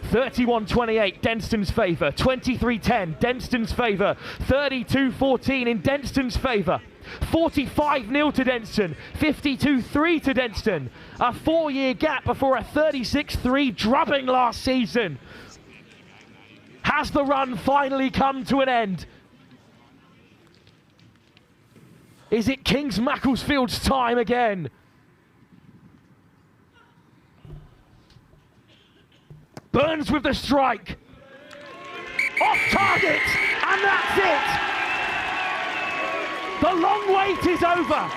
31-28, Denstone's favour. 23-10, Denstone's favour. 32-14 in Denstone's favour. 45-0 to Denstone. 52-3 to Denstone. A 4-year gap before a 36-3 drubbing last season. Has the run finally come to an end? Is it Kings Macclesfield's time again? Burns with the strike. Off target, and that's it. The long wait is over.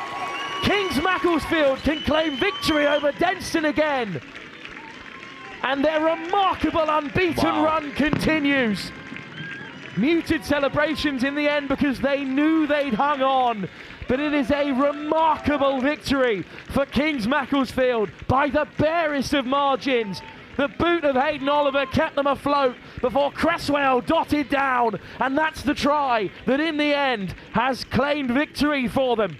Kings Macclesfield can claim victory over Denstone again. And their remarkable unbeaten run continues. Muted celebrations in the end because they knew they'd hung on. But it is a remarkable victory for Kings Macclesfield by the barest of margins. The boot of Hayden Oliver kept them afloat before Cresswell dotted down. And that's the try that in the end has claimed victory for them.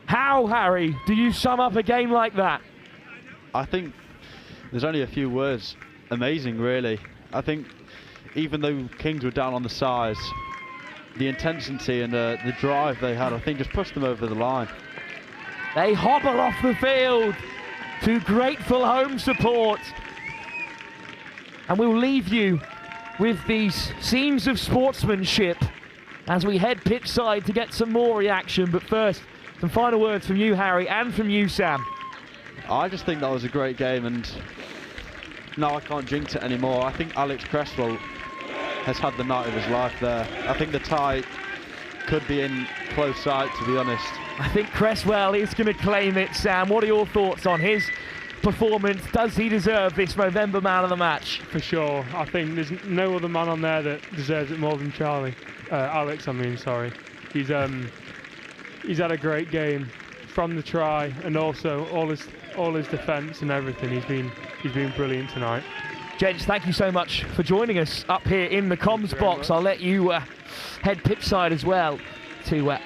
How, Harry, do you sum up a game like that? I think there's only a few words. Amazing, really. I think even though Kings were down on the size, the intensity and the drive they had, I think just pushed them over the line. They hobble off the field to grateful home support. And we'll leave you with these scenes of sportsmanship as we head pitch side to get some more reaction. But first, some final words from you, Harry, and from you, Sam. I just think that was a great game, and no, I can't jinx it anymore. I think Alex Cresswell has had the night of his life there. I think the tie could be in close sight, to be honest. I think Cresswell is going to claim it, Sam. What are your thoughts on his performance? Does he deserve this Movember man of the match? For sure. I think there's no other man on there that deserves it more than Alex, I mean, sorry. He's had a great game from the try, and also all his defence and everything. He's been brilliant tonight. Gents, thank you so much for joining us up here in the comms box. I'll let you head pitch side as well to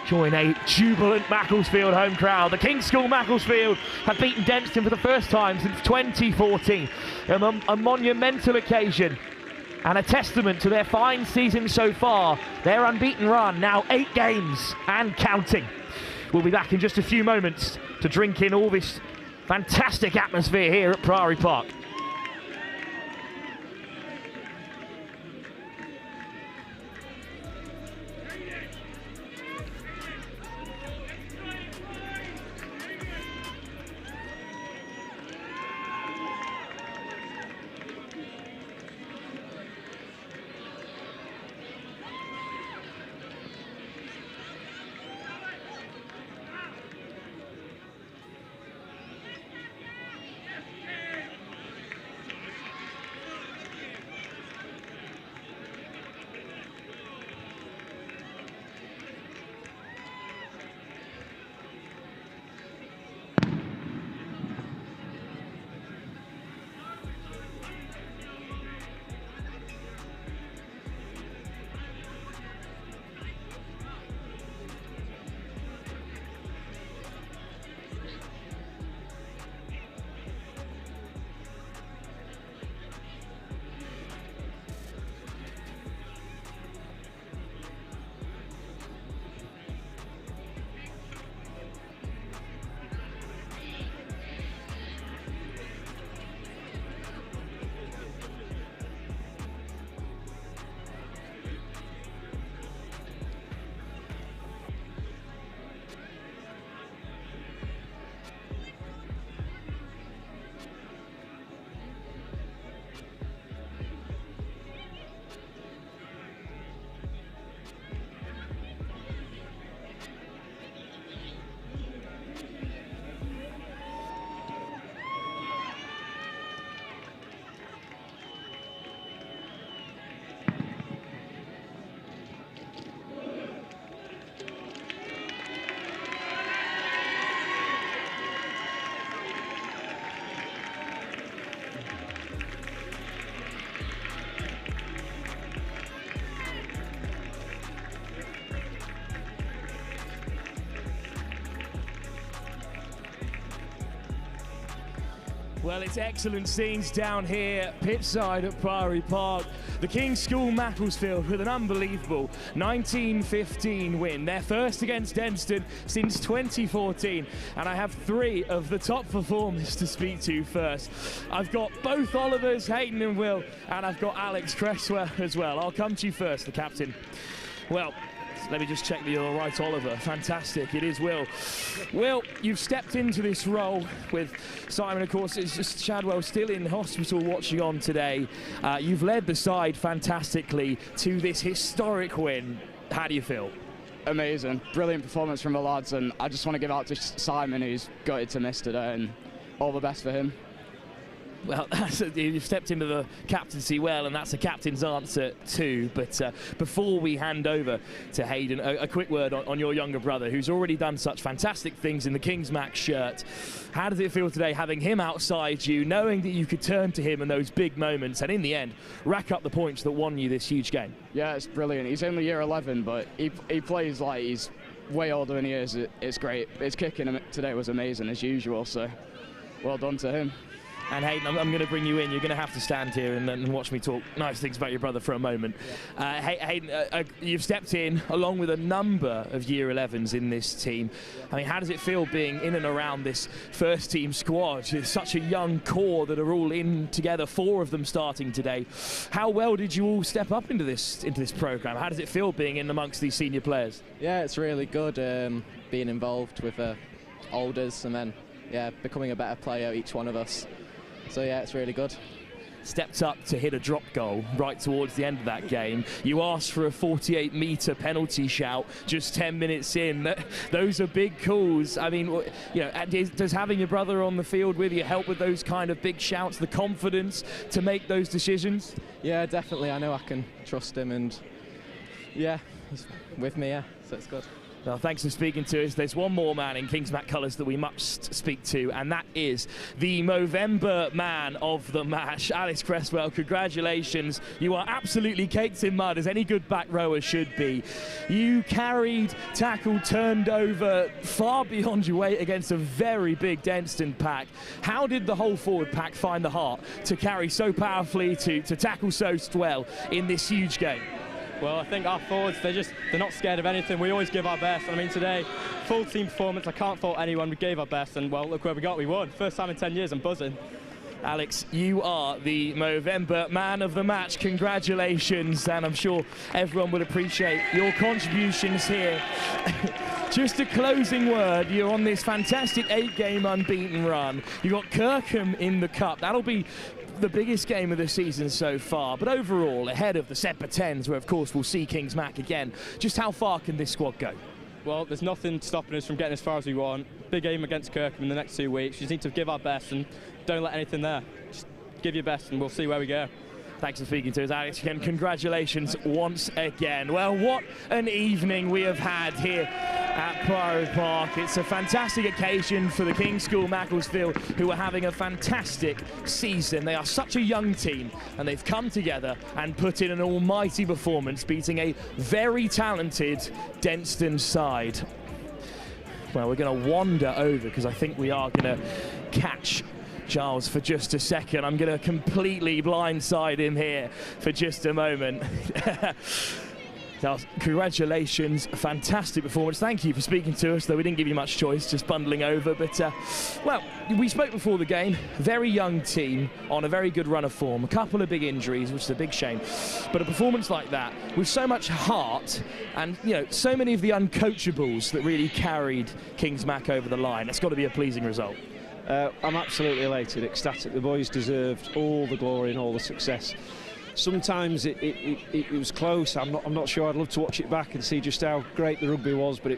join a jubilant Macclesfield home crowd. The King's School Macclesfield have beaten Denstone for the first time since 2014. A monumental occasion and a testament to their fine season so far. Their unbeaten run, now 8 games and counting. We'll be back in just a few moments to drink in all this fantastic atmosphere here at Priory Park. Well, it's excellent scenes down here, pitch side at Priory Park. The King's School Macclesfield with an unbelievable 19-15 win. Their first against Denstone since 2014. And I have 3 of the top performers to speak to first. I've got both Olivers, Hayden and Will, and I've got Alex Cresswell as well. I'll come to you first, the captain. Well, let me just check that you're all right, Oliver. Fantastic, it is Will. Will, you've stepped into this role with Simon, of course. It's just Shadwell still in hospital watching on today. You've led the side fantastically to this historic win. How do you feel? Amazing, brilliant performance from the lads, and I just want to give out to Simon, who's gutted to miss today, and all the best for him. Well, you've stepped into the captaincy well, and that's a captain's answer too. But before we hand over to Hayden, a quick word on your younger brother, who's already done such fantastic things in the King's Mac shirt. How does it feel today having him outside you, knowing that you could turn to him in those big moments and in the end rack up the points that won you this huge game? Yeah, it's brilliant. He's only year 11, but he plays like he's way older than he is. It's great. His kicking today was amazing as usual, so well done to him. And Hayden, I'm going to bring you in. You're going to have to stand here and watch me talk nice things about your brother for a moment. Hayden, you've stepped in along with a number of Year 11s in this team. I mean, how does it feel being in and around this first team squad? It's such a young core that are all in together, 4 of them starting today. How well did you all step up into this program? How does it feel being in amongst these senior players? Yeah, it's really good being involved with olders and then becoming a better player, each one of us. So yeah, it's really good. Stepped up to hit a drop goal right towards the end of that game. You asked for a 48-metre penalty shout just 10 minutes in. Those are big calls. I mean, you know, does having your brother on the field with you help with those kind of big shouts, the confidence to make those decisions? Yeah, definitely. I know I can trust him, and yeah, he's with me, so it's good. Well, thanks for speaking to us. There's one more man in Kingsmack colours that we must speak to, and that is the Movember man of the match, Alex Cresswell. Congratulations. You are absolutely caked in mud, as any good back rower should be. You carried, tackled, turned over far beyond your weight against a very big Denstone pack. How did the whole forward pack find the heart to carry so powerfully, to tackle so well in this huge game? Well, I think our forwards, they're not scared of anything. We always give our best. I mean, today, full team performance. I can't fault anyone. We gave our best, and well, look where we got. We won. First time in 10 years. I'm buzzing. Alex, you are the Movember man of the match. Congratulations, and I'm sure everyone would appreciate your contributions here. Just a closing word. You're on this fantastic 8-game unbeaten run. You've got Kirkham in the cup. That'll be the biggest game of the season so far, but overall ahead of the Sepa 10s, where of course we'll see Kingsmack again. Just how far can this squad go? Well, there's nothing stopping us from getting as far as we want. Big aim against Kirkham in the next 2 weeks. We just need to give our best and don't let anything there. Just give your best and we'll see where we go. Thanks for speaking to us, Alex. Again, congratulations once again. Well, what an evening we have had here at Priory Park. It's a fantastic occasion for the King's School Macclesfield, who are having a fantastic season. They are such a young team, and they've come together and put in an almighty performance, beating a very talented Denstone side. Well, we're going to wander over, because I think we are going to catch Giles for just a second. I'm going to completely blindside him here for just a moment. Giles, congratulations, fantastic performance. Thank you for speaking to us, though we didn't give you much choice, just bundling over. But, well, we spoke before the game. Very young team on a very good run of form. A couple of big injuries, which is a big shame. But a performance like that, with so much heart and, you know, so many of the uncoachables that really carried Kingsmack over the line, it's got to be a pleasing result. I'm absolutely elated, ecstatic. The boys deserved all the glory and all the success. Sometimes it was close. I'm not sure. I'd love to watch it back and see just how great the rugby was, but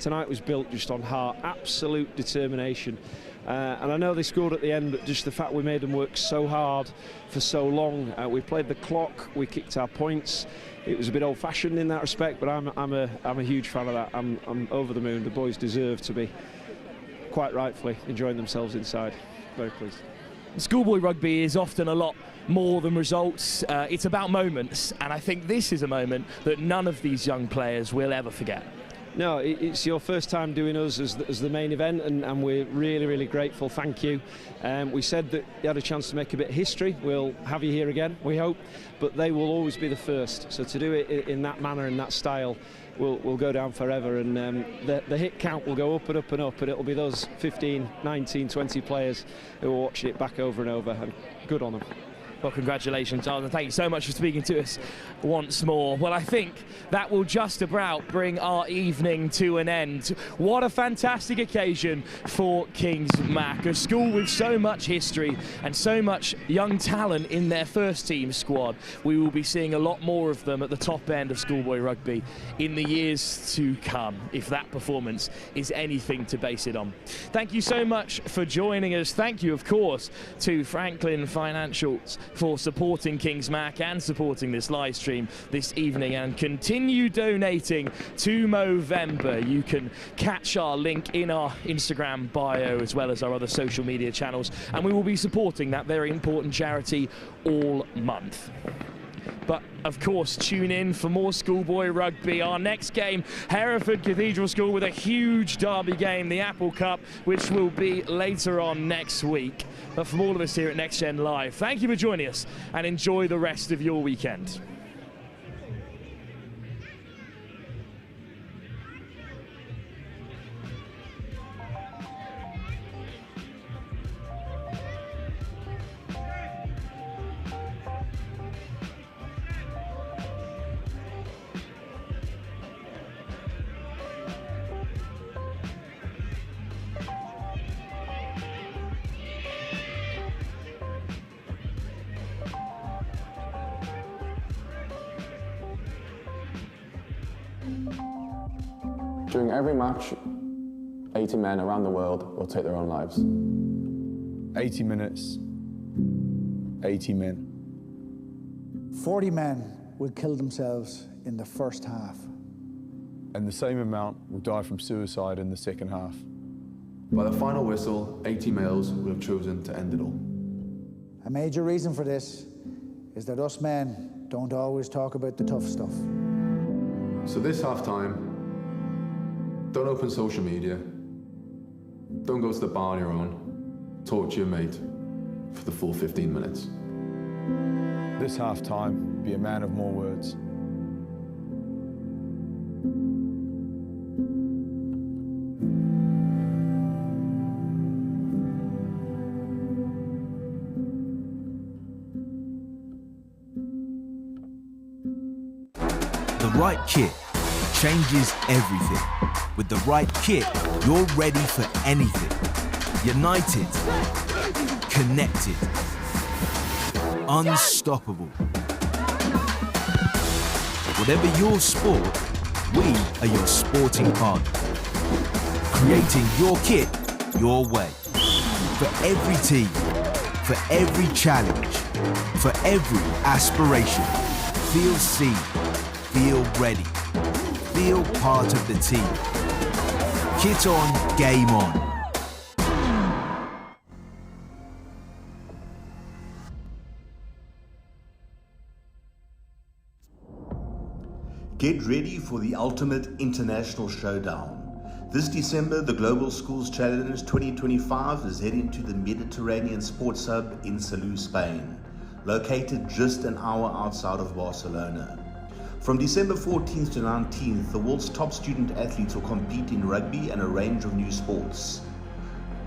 tonight was built just on heart, absolute determination. And I know they scored at the end, but just the fact we made them work so hard for so long. We played the clock, we kicked our points. It was a bit old-fashioned in that respect, but I'm a huge fan of that. I'm over the moon. The boys deserve to be, quite rightfully, enjoying themselves inside. Very pleased. Schoolboy rugby is often a lot more than results. It's about moments, and I think this is a moment that none of these young players will ever forget. No, it's your first time doing us as the main event, and we're really, really grateful. Thank you. We said that you had a chance to make a bit of history. We'll have you here again, we hope, but they will always be the first. So to do it in that manner, in that style, will go down forever, and the hit count will go up and up and up, and it'll be those 15, 19, 20 players who are watching it back over and over, and good on them. Well, congratulations, Charles, and thank you so much for speaking to us once more. Well, I think that will just about bring our evening to an end. What a fantastic occasion for Kingsmack, a school with so much history and so much young talent in their first team squad. We will be seeing a lot more of them at the top end of schoolboy rugby in the years to come, if that performance is anything to base it on. Thank you so much for joining us. Thank you, of course, to Franklin Financials for supporting Kingsmack and supporting this live stream this evening, and continue donating to Movember. You can catch our link in our Instagram bio as well as our other social media channels, and we will be supporting that very important charity all month. But of course, tune in for more schoolboy rugby. Our next game, Hereford Cathedral School with a huge derby game, the Apple Cup, which will be later on next week. But from all of us here at Next Gen Live, thank you for joining us and enjoy the rest of your weekend. During every match, 80 men around the world will take their own lives. 80 minutes, 80 men. 40 men will kill themselves in the first half. And the same amount will die from suicide in the second half. By the final whistle, 80 males will have chosen to end it all. A major reason for this is that us men don't always talk about the tough stuff. So this half-time, don't open social media. Don't go to the bar on your own. Talk to your mate for the full 15 minutes. This half-time, be a man of more words. The right kit changes everything. With the right kit, you're ready for anything. United, connected, unstoppable. Whatever your sport, we are your sporting partner. Creating your kit your way. For every team, for every challenge, for every aspiration. Feel seen, feel ready, feel part of the team. Kit on, game on. Get ready for the ultimate international showdown. This December, the Global Schools Challenge 2025 is heading to the Mediterranean Sports Hub in Salou, Spain, located just an hour outside of Barcelona. From December 14th to 19th, the world's top student athletes will compete in rugby and a range of new sports.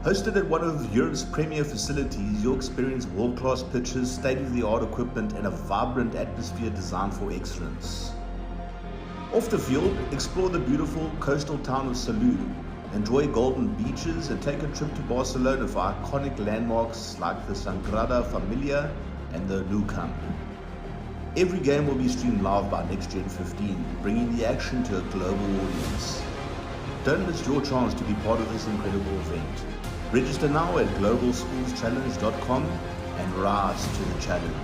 Hosted at one of Europe's premier facilities, you'll experience world-class pitches, state-of-the-art equipment, and a vibrant atmosphere designed for excellence. Off the field, explore the beautiful coastal town of Salou, enjoy golden beaches, and take a trip to Barcelona for iconic landmarks like the Sagrada Familia and the Nou Camp. Every game will be streamed live by Next Gen 15, bringing the action to a global audience. Don't miss your chance to be part of this incredible event. Register now at globalschoolschallenge.com and rise to the challenge.